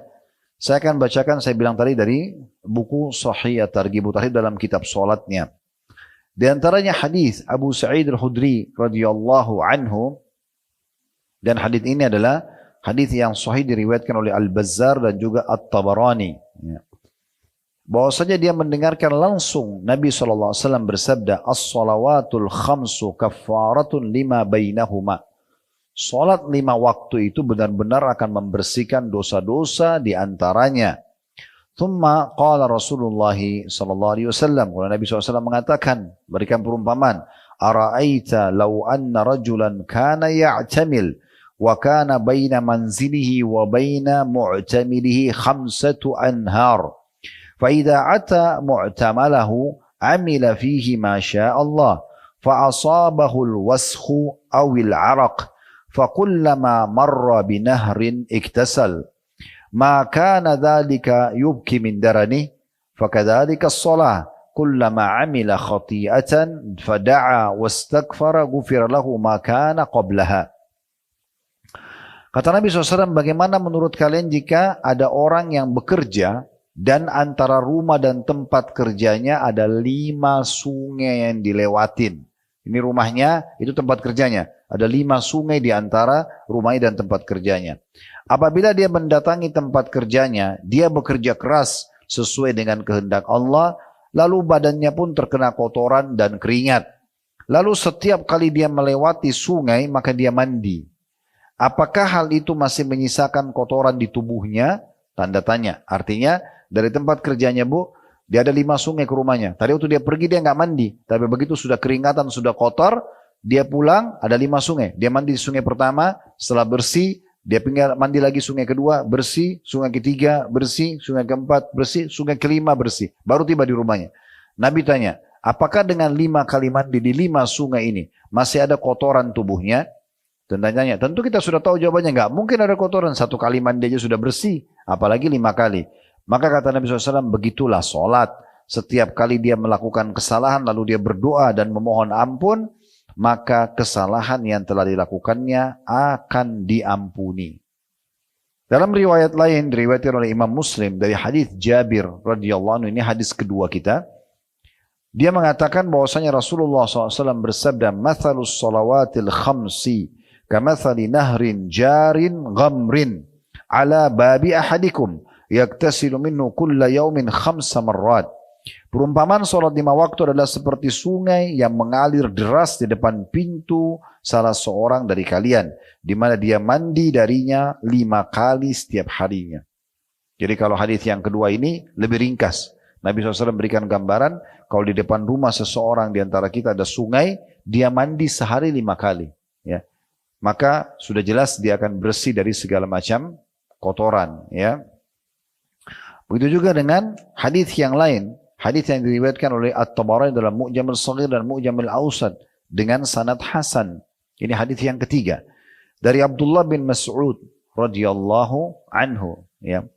Saya akan bacakan, saya bilang tadi dari buku Sahih At-Targhib At-Tarhib dalam kitab salatnya. Di antaranya hadis Abu Sa'id Al-Khudri radhiyallahu anhu, dan hadis ini adalah hadis yang sahih diriwayatkan oleh Al-Bazzar dan juga At-Tabarani. Ya. Bahwasanya dia mendengarkan langsung Nabi SAW bersabda, as-salawatul khamsu kaffaratun lima bainahuma. Salat 5 waktu itu benar-benar akan membersihkan dosa-dosa di antaranya. Thumma qala Rasulullah SAW, kalau Nabi SAW mengatakan, berikan perumpamaan, ara'aita law anna rajulan kana ya'tamil wa kana baina manzilihi wa baina mu'tamilihi 5 anhar. فإذا أتى معتمله عمل فيه ما شاء الله فأصابه الوسخ أو العرق فكلما مر بنهر اكتسل ما كان ذلك يبكي من درنه فكذلك الصلاة kullama amila khati'atan fada'a wastaghfara ghufira lahu ma kana qablaha. Kata Nabi SAW, bagaimana menurut kalian jika ada orang yang bekerja dan antara rumah dan tempat kerjanya ada 5 sungai yang dilewatin. Ini rumahnya, itu tempat kerjanya. Ada 5 sungai di antara rumahnya dan tempat kerjanya. Apabila dia mendatangi tempat kerjanya, dia bekerja keras sesuai dengan kehendak Allah, lalu badannya pun terkena kotoran dan keringat. Lalu setiap kali dia melewati sungai, maka dia mandi. Apakah hal itu masih menyisakan kotoran di tubuhnya? Tanda tanya. Artinya dari tempat kerjanya Bu, dia ada 5 sungai ke rumahnya. Tadi waktu dia pergi dia nggak mandi. Tapi begitu sudah keringatan, sudah kotor, dia pulang ada 5 sungai. Dia mandi di sungai pertama, setelah bersih, dia mandi lagi sungai kedua, bersih, sungai ketiga, bersih, sungai keempat, bersih, sungai kelima, bersih. Baru tiba di rumahnya. Nabi tanya, apakah dengan 5 kali mandi di 5 sungai ini masih ada kotoran tubuhnya? Tanya, tentu kita sudah tahu jawabannya, nggak mungkin ada kotoran, 1 kali mandi aja sudah bersih, apalagi 5 kali. Maka kata Nabi SAW, begitulah sholat. Setiap kali dia melakukan kesalahan lalu dia berdoa dan memohon ampun, maka kesalahan yang telah dilakukannya akan diampuni. Dalam riwayat lain diriwayatkan oleh Imam Muslim dari hadis Jabir radhiyallahu anhu, ini hadis kedua kita. Dia mengatakan bahwasanya Rasulullah SAW bersabda, "Mathalus salawatil khamsi kamathali nahrin jarin ghamrin ala babi ahadikum yaktasilu minhu kulla yaumin 5 marrat." Perumpamaan salat 5 waktu adalah seperti sungai yang mengalir deras di depan pintu salah seorang dari kalian, di mana dia mandi darinya 5 kali setiap harinya. Jadi kalau hadis yang kedua ini lebih ringkas. Nabi SAW berikan gambaran, kalau di depan rumah seseorang di antara kita ada sungai, dia mandi sehari 5 kali. Ya. Maka sudah jelas dia akan bersih dari segala macam kotoran. Ya. Begitu juga dengan hadis yang lain. Hadis yang diriwayatkan oleh At-Tabarani dalam Mu'jam al-Saghir dan Mu'jam al-Awsat dengan sanad hasan. Ini hadis yang ketiga. Dari Abdullah bin Mas'ud radhiyallahu anhu. Ya.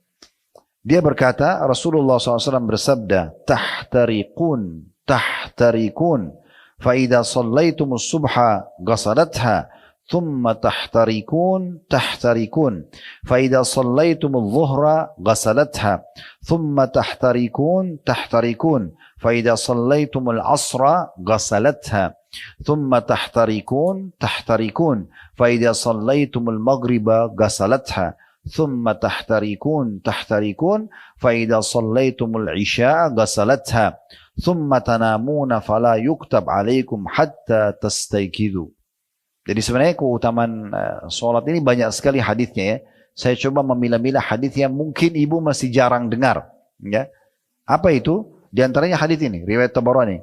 Dia berkata, Rasulullah SAW bersabda, "Tahtariqun, tahtariqun, fa idza shallaitumus subha ghasalatha, thumma tahtariqun, tahtariqun, fa idza shallaitumudh dhuhra ghasalatha, thumma tahtariqun, tahtariqun, fa idza shallaitumul asra ghasalatha, thumma tahtariqun, tahtariqun, fa idza shallaitumul maghriba ghasalatha, ثم تحترقون تحترقون فإذا صليتم العشاء غسلتها ثم تنامون فلا يكتب عليكم حتى تستيقظوا." Jadi sebenarnya keutamaan sholat ini banyak sekali hadisnya ya. Saya coba memilah-milah hadis yang mungkin ibu masih jarang dengar. Ya. Apa itu? Di antaranya hadis ini, riwayat Tabarani,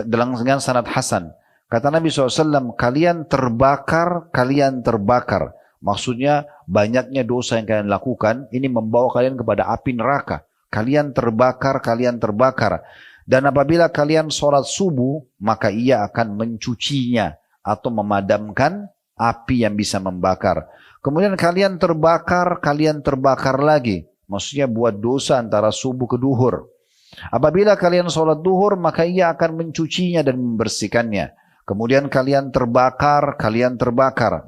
dengan sanad hasan. Kata Nabi SAW, kalian terbakar, kalian terbakar. Maksudnya banyaknya dosa yang kalian lakukan ini membawa kalian kepada api neraka. Kalian terbakar, kalian terbakar. Dan apabila kalian sholat subuh, maka ia akan mencucinya atau memadamkan api yang bisa membakar. Kemudian kalian terbakar lagi. Maksudnya buat dosa antara subuh ke duhur. Apabila kalian sholat duhur, maka ia akan mencucinya dan membersihkannya. Kemudian kalian terbakar,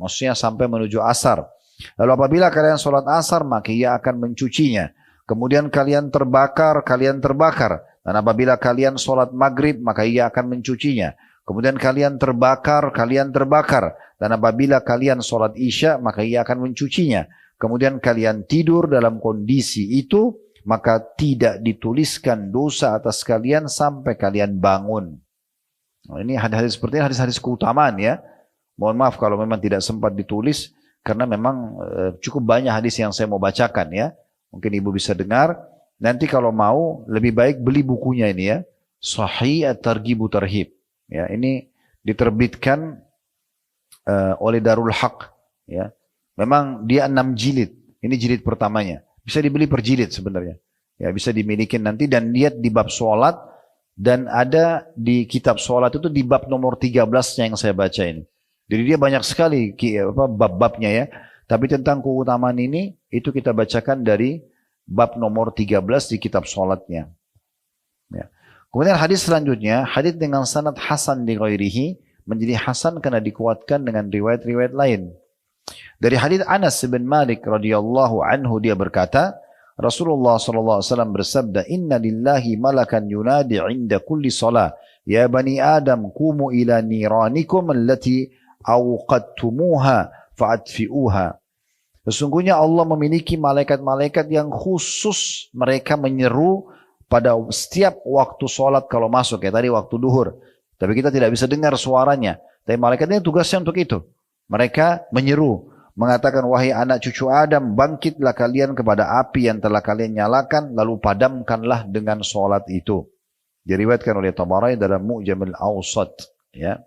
maksudnya sampai menuju asar. Lalu apabila kalian sholat asar, maka ia akan mencucinya. Kemudian kalian terbakar. Dan apabila kalian sholat maghrib, maka ia akan mencucinya. Kemudian kalian terbakar. Dan apabila kalian sholat isya, maka ia akan mencucinya. Kemudian kalian tidur dalam kondisi itu, maka tidak dituliskan dosa atas kalian sampai kalian bangun. Nah, ini hadis-hadis seperti ini, hadis-hadis keutamaan ya. Mohon maaf kalau memang tidak sempat ditulis, karena memang cukup banyak hadis yang saya mau bacakan ya. Mungkin ibu bisa dengar. Nanti kalau mau, lebih baik beli bukunya ini ya. Sahih At-Targhib Tarhib. Ya, ini diterbitkan oleh Darul Haq. Ya. Memang dia 6 jilid. Ini jilid pertamanya. Bisa dibeli per jilid sebenarnya. Ya, bisa dimiliki nanti dan lihat di bab sholat. Dan ada di kitab sholat itu di bab nomor 13-nya yang saya baca ini. Jadi dia banyak sekali bab-babnya ya. Tapi tentang keutamaan ini, itu kita bacakan dari bab nomor 13 di kitab sholatnya. Ya. Kemudian hadis selanjutnya, hadis dengan sanad hasan li ghairihi, menjadi hasan karena dikuatkan dengan riwayat-riwayat lain. Dari hadis Anas bin Malik radhiyallahu anhu, dia berkata, Rasulullah sallallahu alaihi wasallam bersabda, "Inna lillahi malakan yunadi 'inda kulli shalah, ya bani Adam qumu ila niranikum allati awqadtumuha fa'atfi'uha." Sesungguhnya Allah memiliki malaikat-malaikat yang khusus mereka menyeru pada setiap waktu sholat kalau masuk, ya tadi waktu duhur. Tapi kita tidak bisa dengar suaranya. Tapi malaikatnya tugasnya untuk itu. Mereka menyeru, mengatakan, wahai anak cucu Adam, bangkitlah kalian kepada api yang telah kalian nyalakan, lalu padamkanlah dengan sholat itu. Diriwayatkan oleh Tabarani dalam Mu'jamul Awsat. Ya.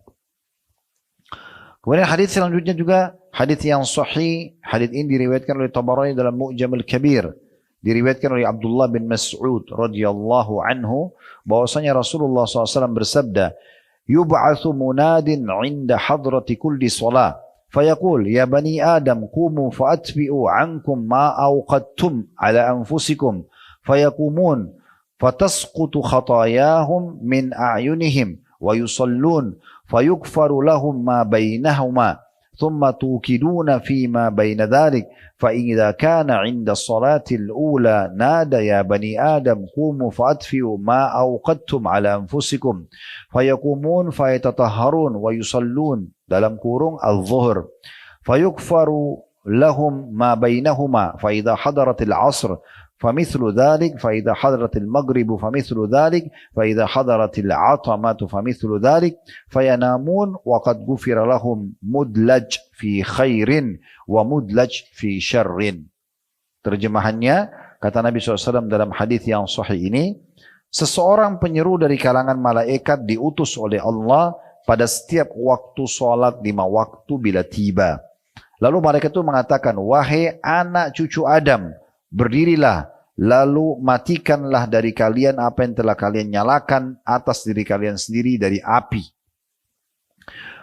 Kemudian hadis selanjutnya juga hadis yang sahih. Hadis ini diriwayatkan oleh Tabarani dalam Mu'jamul Kabir. Diriwayatkan oleh Abdullah bin Mas'ud radhiyallahu anhu bahwasanya Rasulullah SAW bersabda, yub'atsu munadin 'inda hadrati kulli shalah fayaqul ya bani Adam qumu fa'atfi'u 'ankum ma awqadtum 'ala anfusikum fayaqumun fatasqutu khatayahum min a'yunihim wa yusallun fayughfaru lahum ma bainahuma ثم توكدون فيما بين ذلك فإذا كان عند الصلاة الأولى نادى يا بني آدم قوموا فأطفئوا ما أوقدتم على أنفسكم فيقومون فيتطهرون ويصلون dalam kurung الظهر فيغفر لهم ما بينهما فإذا حضرت العصر فمثل ذلك فإذا حضرت المغرب فمثل ذلك فإذا حضرت العتمة فمثل ذلك فينامون وقد غفر لهم مدلج في خير ومدلج في شر. Terjemahannya, kata Nabi SAW dalam hadis yang sahih ini, seseorang penyeru dari kalangan malaikat diutus oleh Allah pada setiap waktu sholat 5 waktu bila tiba. Lalu malaikat itu mengatakan, wahai anak cucu Adam, berdirilah, lalu matikanlah dari kalian apa yang telah kalian nyalakan atas diri kalian sendiri dari api.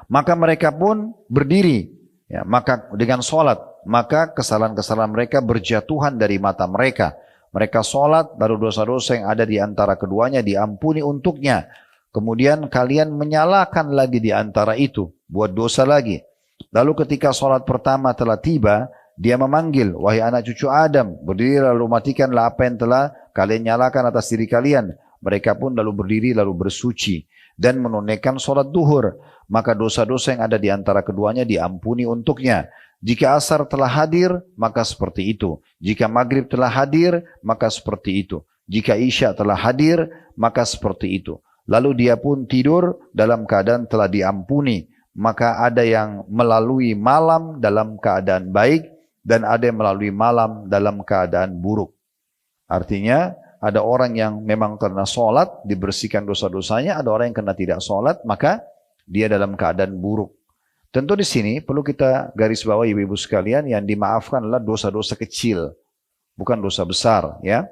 Maka mereka pun berdiri, ya, maka dengan sholat, maka kesalahan-kesalahan mereka berjatuhan dari mata mereka. Mereka sholat, lalu dosa-dosa yang ada di antara keduanya diampuni untuknya. Kemudian kalian menyalakan lagi di antara itu, buat dosa lagi. Lalu ketika sholat pertama telah tiba, dia memanggil, wahai anak cucu Adam, berdiri lalu matikanlah apa yang telah kalian nyalakan atas diri kalian. Mereka pun lalu berdiri lalu bersuci dan menunaikan sholat duhur. Maka dosa-dosa yang ada di antara keduanya diampuni untuknya. Jika asar telah hadir, maka seperti itu. Jika maghrib telah hadir, maka seperti itu. Jika isya telah hadir, maka seperti itu. Lalu dia pun tidur dalam keadaan telah diampuni. Maka ada yang melalui malam dalam keadaan baik, dan ada yang melalui malam dalam keadaan buruk. Artinya ada orang yang memang karena sholat dibersihkan dosa-dosanya, ada orang yang karena tidak sholat maka dia dalam keadaan buruk. Tentu di sini perlu kita garis bawahi ibu-ibu sekalian, yang dimaafkan adalah dosa-dosa kecil, bukan dosa besar, ya.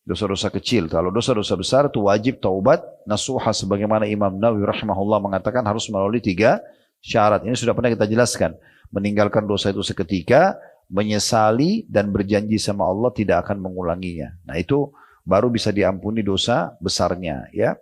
Dosa-dosa kecil. Kalau dosa-dosa besar itu wajib taubat nasuha, sebagaimana Imam Nawawi rahimahullah mengatakan harus melalui 3 syarat. Ini sudah pernah kita jelaskan. Meninggalkan dosa itu seketika, menyesali dan berjanji sama Allah tidak akan mengulanginya. Nah itu baru bisa diampuni dosa besarnya, ya.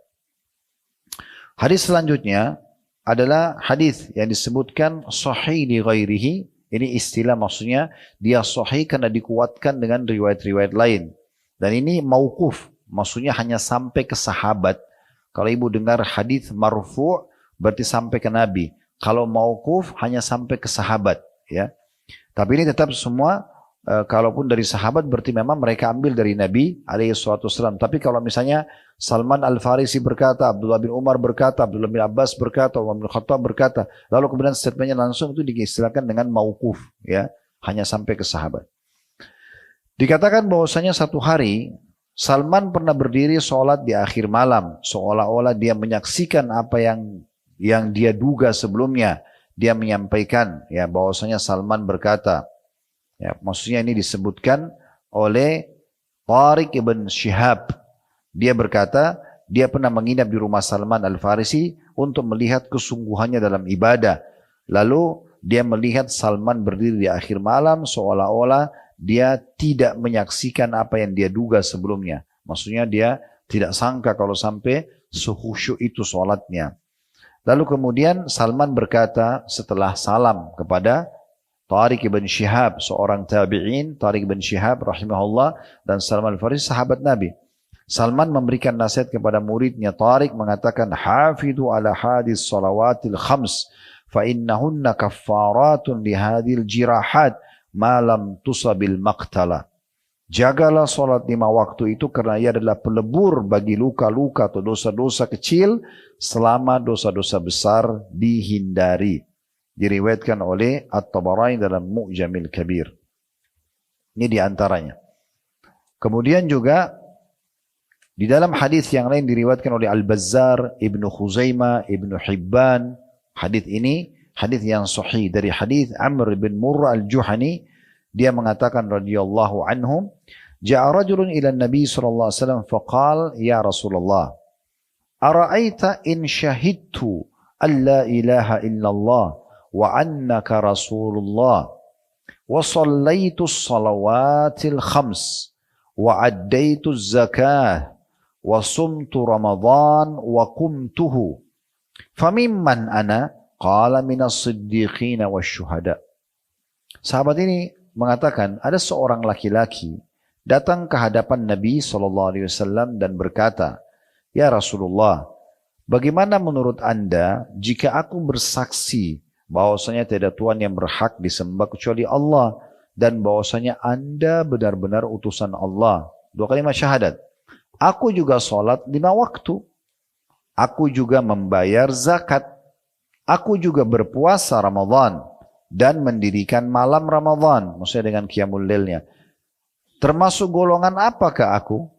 Hadis selanjutnya adalah hadis yang disebutkan sahih li ghairihi. Ini istilah, maksudnya dia sahih karena dikuatkan dengan riwayat-riwayat lain. Dan ini mauquf, maksudnya hanya sampai ke sahabat. Kalau ibu dengar hadis marfu' berarti sampai ke Nabi. Kalau mauquf hanya sampai ke sahabat, ya. Tapi ini tetap semua kalaupun dari sahabat berarti memang mereka ambil dari Nabi alaihissalam. Tapi kalau misalnya Salman Al-Farisi berkata, Abdullah bin Umar berkata, Abdullah bin Abbas berkata, Umar bin Khattab berkata, lalu kemudian statementnya langsung, itu diistilahkan dengan mauquf, ya, hanya sampai ke sahabat. Dikatakan bahwasanya satu hari Salman pernah berdiri sholat di akhir malam, seolah-olah dia menyaksikan apa yang dia duga sebelumnya. Dia menyampaikan, ya, bahwasanya Salman berkata, ya, maksudnya ini disebutkan oleh Tariq ibn Shihab. Dia berkata, dia pernah menginap di rumah Salman Al-Farisi untuk melihat kesungguhannya dalam ibadah. Lalu dia melihat Salman berdiri di akhir malam seolah-olah dia tidak menyaksikan apa yang dia duga sebelumnya. Maksudnya dia Tidak sangka kalau sampai sehusyuk itu sholatnya. Lalu kemudian Salman berkata setelah salam kepada Tariq ibn Shihab, seorang tabi'in, Tariq ibn Shihab rahimahullah, dan Salman al-Farisi sahabat Nabi. Salman memberikan nasihat kepada muridnya Tariq, mengatakan, "Hafidhu ala hadis salawatil khams, fa innahunna kaffaratun li hadil jirahat, ma lam tusabil maqtala." Jagalah solat 5 waktu itu karena ia adalah pelebur bagi luka-luka atau dosa-dosa kecil selama dosa-dosa besar dihindari. Diriwayatkan oleh At-Tabarani dalam Mu'jamil Kabir. Ini diantaranya. Kemudian juga di dalam hadis yang lain diriwayatkan oleh Al-Bazzar, Ibnu Khuzaimah, Ibnu Hibban. Hadis ini hadis yang sahih dari hadis Amr bin Murrah Al-Juhani. Dia mengatakan radhiyallahu anhum, "Ja'a rajulun ila Nabi sallallahu alaihi wasallam faqala, ya Rasulullah, ara'aita in syahidtu an la ilaha illallah wa annaka Rasulullah wa sallaitu salawatil khams wa addaitu zakah wa sumtu Ramadan wa qumtuhu famimman ana qala minas siddiqin wasyuhada." Sahabat ini mengatakan ada seorang laki-laki datang ke hadapan Nabi SAW dan berkata, "Ya Rasulullah, bagaimana menurut Anda jika aku bersaksi bahwasanya tidak Tuhan yang berhak disembah kecuali Allah dan bahwasanya Anda benar-benar utusan Allah?" 2 kalimat syahadat. Aku juga sholat 5 waktu. Aku juga membayar zakat. Aku juga berpuasa Ramadan dan mendirikan malam Ramadan, maksudnya dengan qiyamul lailnya. Termasuk golongan apakah aku?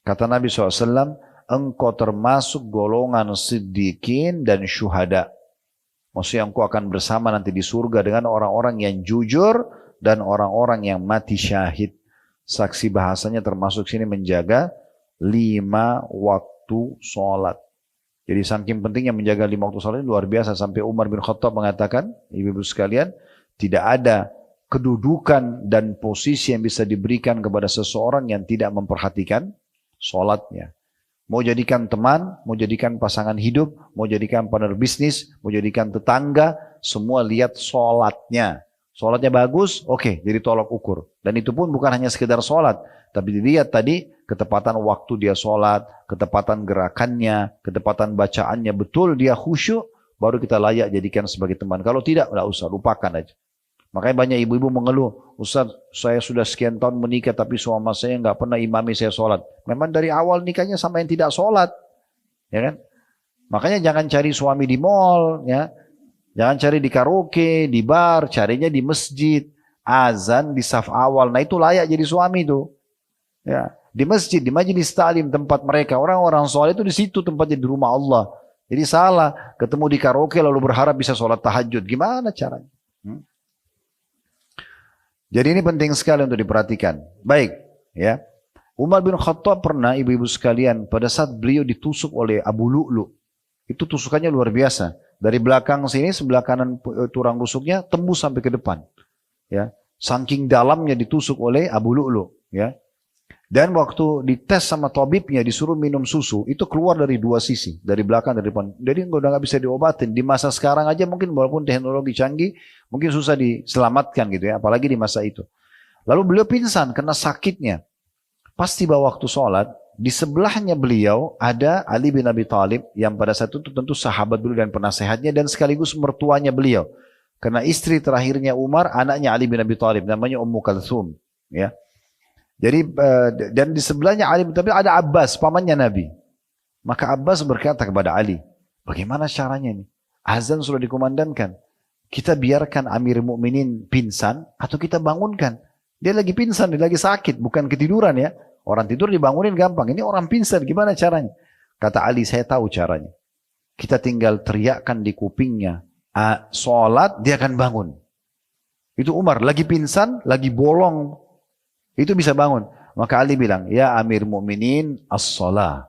Kata Nabi SAW, engkau termasuk golongan siddiqin dan syuhada. Maksudnya engkau akan bersama nanti di surga dengan orang-orang yang jujur dan orang-orang yang mati syahid. Saksi bahasanya termasuk sini menjaga 5 waktu sholat. Jadi saking pentingnya menjaga 5 waktu sholat ini luar biasa. Sampai Umar bin Khattab mengatakan, ibu-ibu sekalian, tidak ada kedudukan dan posisi yang bisa diberikan kepada seseorang yang tidak memperhatikan sholatnya. Mau jadikan teman, mau jadikan pasangan hidup, mau jadikan partner bisnis, mau jadikan tetangga, semua lihat sholatnya. Sholatnya bagus, oke, jadi tolak ukur. Dan itu pun bukan hanya sekedar sholat, tapi dilihat tadi ketepatan waktu dia sholat, ketepatan gerakannya, ketepatan bacaannya, betul dia khusyuk, baru kita layak jadikan sebagai teman. Kalau tidak, tidak usah, lupakan aja. Makanya banyak ibu-ibu mengeluh, "Ustaz, saya sudah sekian tahun menikah tapi suami saya nggak pernah imami saya sholat." Memang dari awal nikahnya sama yang tidak sholat, ya kan? Makanya jangan cari suami di mall, ya. Jangan cari di karaoke, di bar, carinya di masjid, azan di saf awal. Nah itu layak jadi suami tuh, ya. Di masjid, di majelis ta'lim tempat mereka, orang-orang sholat itu di situ tempatnya, di rumah Allah. Jadi salah ketemu di karaoke lalu berharap bisa sholat tahajud, gimana caranya? Jadi ini penting sekali untuk diperhatikan. Baik, ya. Umar bin Khattab pernah, ibu-ibu sekalian, pada saat beliau ditusuk oleh Abu Lu'lu, itu tusukannya luar biasa. Dari belakang sini, sebelah kanan tulang rusuknya tembus sampai ke depan. Ya, saking dalamnya ditusuk oleh Abu Lu'lu. Ya. Dan waktu dites sama tabibnya, disuruh minum susu, itu keluar dari 2 sisi, dari belakang, dari depan. Jadi udah nggak bisa diobatin. Di masa sekarang aja mungkin walaupun teknologi canggih, mungkin susah diselamatkan gitu ya, apalagi di masa itu. Lalu beliau pingsan karena sakitnya. Pas tiba waktu sholat, di sebelahnya beliau ada Ali bin Abi Thalib, yang pada saat itu tentu sahabat beliau dan penasehatnya, dan sekaligus mertuanya beliau. Karena istri terakhirnya Umar, anaknya Ali bin Abi Thalib, namanya Ummu Kalthum. Ya. Jadi dan di sebelahnya Ali bin Abi Thalib ada Abbas, pamannya Nabi. Maka Abbas berkata kepada Ali, "Bagaimana caranya ini? Azan sudah dikumandangkan. Kita biarkan Amir Mukminin pingsan atau kita bangunkan? Dia lagi pingsan, dia lagi sakit, bukan ketiduran ya. Orang tidur dibangunin gampang. Ini orang pingsan, gimana caranya?" Kata Ali, "Saya tahu caranya. Kita tinggal teriakkan di kupingnya, sholat, dia akan bangun." Itu Umar lagi pingsan, lagi bolong, itu bisa bangun. Maka Ali bilang, "Ya Amir Mukminin, as-shalah."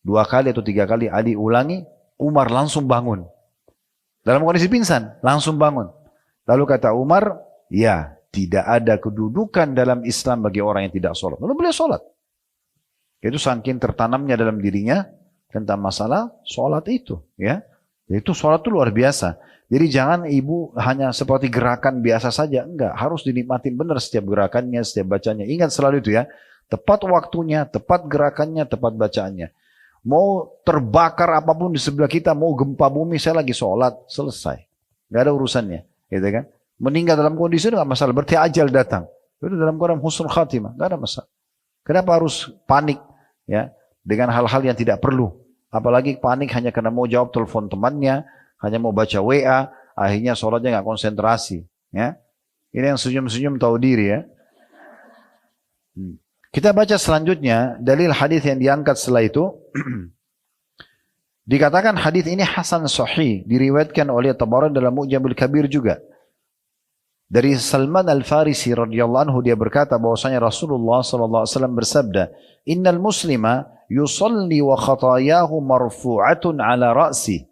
2 kali atau 3 kali Ali ulangi, Umar langsung bangun. Dalam kondisi pingsan, langsung bangun. Lalu kata Umar, "Ya, tidak ada kedudukan dalam Islam bagi orang yang tidak sholat." Lalu beliau sholat. Itu saking tertanamnya dalam dirinya tentang masalah sholat itu. Ya, itu sholat itu luar biasa. Jadi jangan ibu hanya seperti gerakan biasa saja. Enggak, harus dinikmatin benar setiap gerakannya, setiap bacanya. Ingat selalu itu ya. Tepat waktunya, tepat gerakannya, tepat bacaannya. Mau terbakar apapun di sebelah kita, mau gempa bumi, saya lagi sholat, selesai. Enggak ada urusannya. Gitu kan? Meninggal dalam kondisi itu enggak masalah. Berarti ajal datang. Itu dalam Quran husnul khatimah. Enggak ada masalah. Kenapa harus panik ya dengan hal-hal yang tidak perlu? Apalagi panik hanya karena mau jawab telepon temannya, hanya mau baca WA, akhirnya sholatnya nggak konsentrasi. Ya, ini yang senyum-senyum tahu diri ya. Kita baca selanjutnya dalil hadis yang diangkat setelah itu. Dikatakan hadis ini hasan sahih, diriwayatkan oleh Tabarani dalam Mu'jamul Kabir juga. Dari Salman Al-Farisi radhiyallahu anhu dia berkata bahwasanya Rasulullah sallallahu alaihi wasallam bersabda, "Innal muslima yusalli wa khatayahu marfu'atun ala ra'si.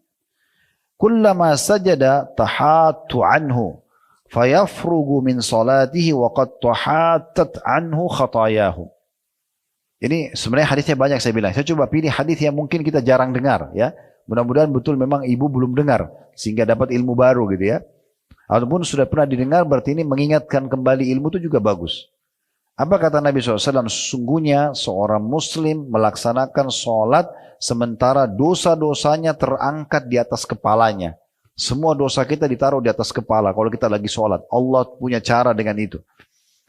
Kullama sajada tahattu anhu fayafrugu min salatihi wa qad tahattat anhu khatayahu." Ini sebenarnya hadisnya banyak saya bilang. Saya coba pilih hadis yang mungkin kita jarang dengar ya. Mudah-mudahan betul memang ibu belum dengar sehingga dapat ilmu baru gitu ya. Ataupun sudah pernah didengar berarti ini mengingatkan kembali ilmu itu juga bagus. Apa kata Nabi SAW? Sesungguhnya seorang muslim melaksanakan sholat sementara dosa-dosanya terangkat di atas kepalanya. Semua dosa kita ditaruh di atas kepala kalau kita lagi sholat. Allah punya cara dengan itu.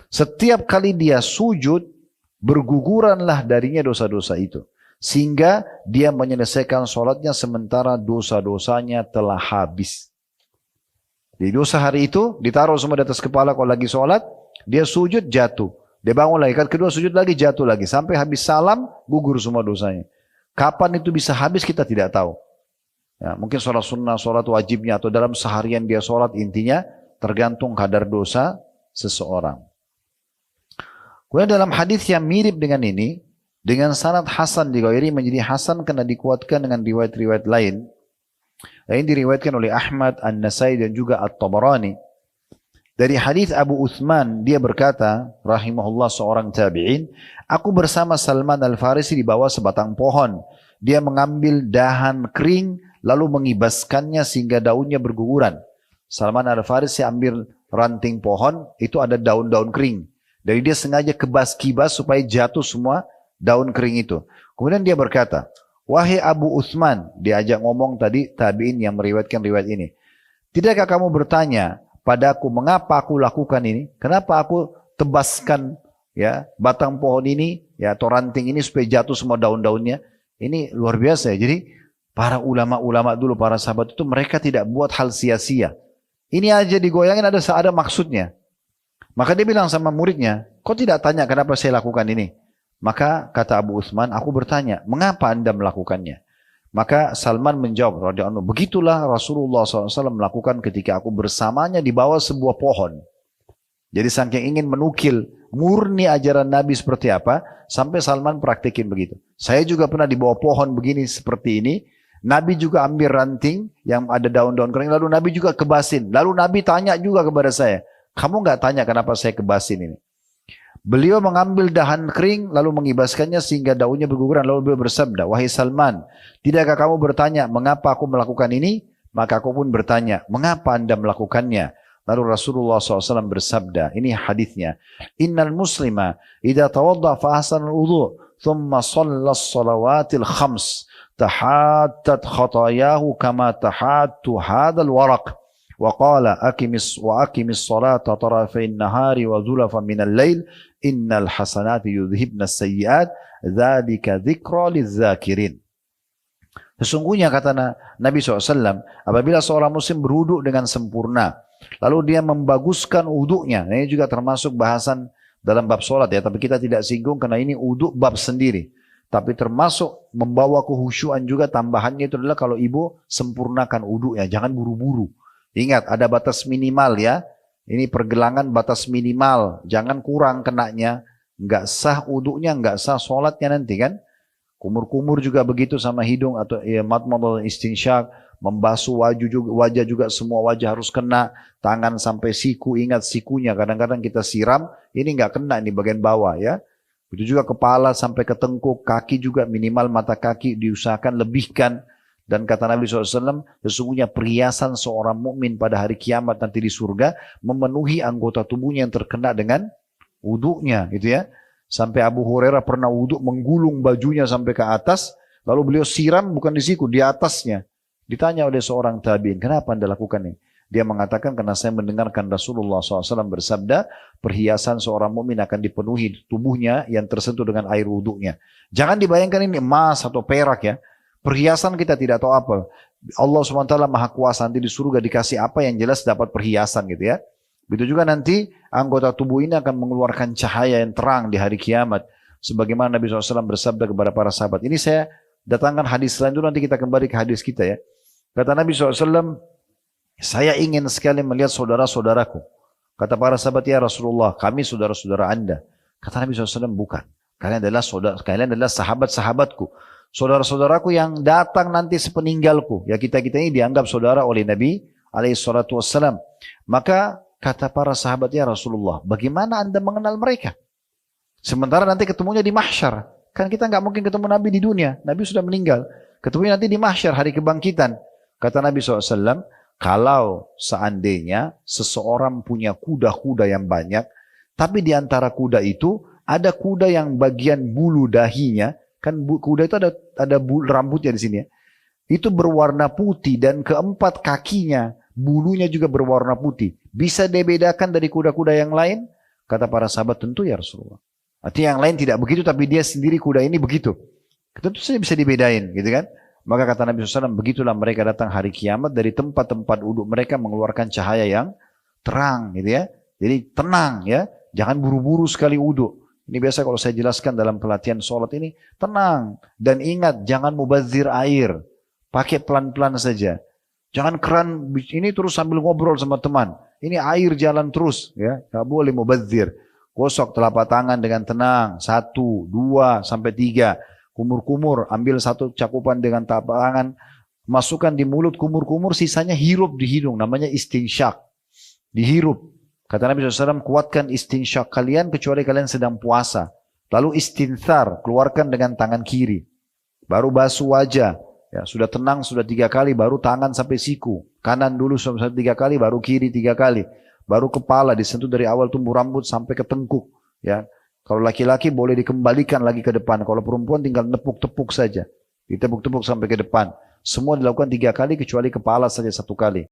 Setiap kali dia sujud, berguguranlah darinya dosa-dosa itu. Sehingga dia menyelesaikan sholatnya sementara dosa-dosanya telah habis. Di dosa hari itu ditaruh semua di atas kepala kalau lagi sholat, dia sujud jatuh. Dia bangun lagi, kan kedua sujud lagi jatuh lagi. Sampai habis salam, gugur semua dosanya. Kapan itu bisa habis kita tidak tahu. Ya, mungkin sholat sunnah, sholat wajibnya, atau dalam seharian dia sholat, intinya tergantung kadar dosa seseorang. Kemudian dalam hadis yang mirip dengan ini, dengan sanad hasan dighairi menjadi hasan karena dikuatkan dengan riwayat-riwayat lain. Ini diriwayatkan oleh Ahmad, An-Nasai dan juga At-Tabarani. Dari hadis Abu Uthman, dia berkata, rahimahullah seorang tabi'in, aku bersama Salman Al-Farisi di bawah sebatang pohon. Dia mengambil dahan kering, lalu mengibaskannya sehingga daunnya berguguran. Salman Al-Farisi ambil ranting pohon, itu ada daun-daun kering. Jadi dia sengaja kibas supaya jatuh semua daun kering itu. Kemudian dia berkata, wahai Abu Uthman, diajak ngomong tadi tabi'in yang meriwayatkan riwayat ini. Tidakkah kamu bertanya padaku mengapa aku lakukan ini? Kenapa aku tebaskan ya batang pohon ini ya atau ranting ini supaya jatuh semua daun-daunnya? Ini luar biasa ya. Jadi para ulama-ulama dulu, para sahabat itu mereka tidak buat hal sia-sia. Ini aja digoyangin ada maksudnya. Maka dia bilang sama muridnya, kok tidak tanya kenapa saya lakukan ini? Maka kata Abu Uthman, aku bertanya, mengapa anda melakukannya? Maka Salman menjawab, radhiyallahu anhu, begitulah Rasulullah SAW melakukan ketika aku bersamanya di bawah sebuah pohon. Jadi saking ingin menukil murni ajaran Nabi seperti apa, sampai Salman praktekin begitu. Saya juga pernah di bawah pohon begini seperti ini, Nabi juga ambil ranting yang ada daun-daun kering, lalu Nabi juga kebasin. Lalu Nabi tanya juga kepada saya, kamu nggak tanya kenapa saya kebasin ini? Beliau mengambil dahan kering lalu mengibaskannya sehingga daunnya berguguran. Lalu beliau bersabda, wahai Salman, tidakkah kamu bertanya mengapa aku melakukan ini? Maka aku pun bertanya, mengapa anda melakukannya? Lalu Rasulullah SAW bersabda, ini hadisnya, innal muslima idza tawadda fa ahsana al-wudu thumma shalla as-salawatil khams tahattat khatayahu kama tahattu hadzal waraq. وقال وأقم الصلاة طرفي النهار وزلفا من الليل إن الحسنات يذهبن السيئات ذلك ذكرى للذاكرين. Sesungguhnya kata Nabi SAW, apabila seorang muslim berwudu dengan sempurna, lalu dia membaguskan wudunya, ini juga termasuk bahasan dalam bab sholat ya, tapi kita tidak singgung karena ini wudu bab sendiri. Tapi termasuk membawa kehusyuan juga, tambahannya itu adalah kalau ibu sempurnakan wudunya, jangan buru-buru. Ingat ada batas minimal ya. Ini pergelangan batas minimal. Jangan kurang kenanya. Enggak sah wudunya, enggak sah sholatnya nanti kan. Kumur-kumur juga begitu sama hidung atau ya, madmadul istinsyak. Membasuh wajah juga semua wajah harus kena. Tangan sampai siku, ingat sikunya. Kadang-kadang kita siram, ini enggak kena ini bagian bawah ya. Begitu juga kepala sampai ke tengkuk, kaki juga minimal mata kaki diusahakan lebihkan. Dan kata Nabi SAW, sesungguhnya perhiasan seorang mukmin pada hari kiamat nanti di surga memenuhi anggota tubuhnya yang terkena dengan wuduknya, gitu ya. Sampai Abu Hurairah pernah wuduk menggulung bajunya sampai ke atas, lalu beliau siram bukan di siku, di atasnya. Ditanya oleh seorang tabi'in, kenapa anda lakukan ini? Dia mengatakan karena saya mendengarkan Rasulullah SAW bersabda, perhiasan seorang mukmin akan dipenuhi tubuhnya yang tersentuh dengan air wuduknya. Jangan dibayangkan ini emas atau perak ya. Perhiasan kita tidak tahu apa. Allah SWT maha kuasa, nanti di surga dikasih apa yang jelas dapat perhiasan gitu ya. Begitu juga nanti anggota tubuh ini akan mengeluarkan cahaya yang terang di hari kiamat. Sebagaimana Nabi SAW bersabda kepada para sahabat. Ini saya datangkan hadis lain dulu, nanti kita kembali ke hadis kita ya. Kata Nabi SAW, saya ingin sekali melihat saudara-saudaraku. Kata para sahabat, ya Rasulullah, kami saudara-saudara anda. Kata Nabi SAW, bukan. Kalian adalah sahabat-sahabatku. Saudara-saudaraku yang datang nanti sepeninggalku. Ya kita-kita ini dianggap saudara oleh Nabi SAW. Maka kata para sahabat, ya Rasulullah, bagaimana anda mengenal mereka? Sementara nanti ketemunya di mahsyar. Kan kita nggak mungkin ketemu Nabi di dunia. Nabi sudah meninggal. Ketemunya nanti di mahsyar, hari kebangkitan. Kata Nabi SAW, kalau seandainya seseorang punya kuda-kuda yang banyak, tapi di antara kuda itu ada kuda yang bagian bulu dahinya, kan kuda itu ada rambutnya di sini ya. Itu berwarna putih dan keempat kakinya bulunya juga berwarna putih. Bisa dibedakan dari kuda-kuda yang lain? Kata para sahabat, tentu ya Rasulullah. Artinya yang lain tidak begitu, tapi dia sendiri kuda ini begitu. Tentu saja bisa dibedain, gitu kan? Maka kata Nabi SAW, begitulah mereka datang hari kiamat dari tempat-tempat wudhu mereka mengeluarkan cahaya yang terang, gitu ya. Jadi tenang ya, jangan buru-buru sekali wudhu. Ini biasa kalau saya jelaskan dalam pelatihan sholat ini, tenang. Dan ingat, jangan mubazir air. Pakai pelan-pelan saja. Jangan keran ini terus sambil ngobrol sama teman. Ini air jalan terus. Ya, nggak boleh mubazir. Gosok telapak tangan dengan tenang. 1, 2, sampai 3. Kumur-kumur, ambil satu cakupan dengan telapak tangan. Masukkan di mulut kumur-kumur, sisanya hirup di hidung. Namanya istinsyak. Dihirup. Kata Nabi SAW, kuatkan istinsyak kalian kecuali kalian sedang puasa. Lalu istinthar, keluarkan dengan tangan kiri. Baru basuh wajah. Ya, sudah tenang, sudah 3 kali, baru tangan sampai siku. Kanan dulu sampai 3 kali, baru kiri 3 kali. Baru kepala disentuh dari awal tumbuh rambut sampai ke tengkuk. Ya, kalau laki-laki boleh dikembalikan lagi ke depan. Kalau perempuan tinggal nepuk-tepuk saja. Ditepuk-tepuk sampai ke depan. Semua dilakukan 3 kali kecuali kepala saja 1 kali.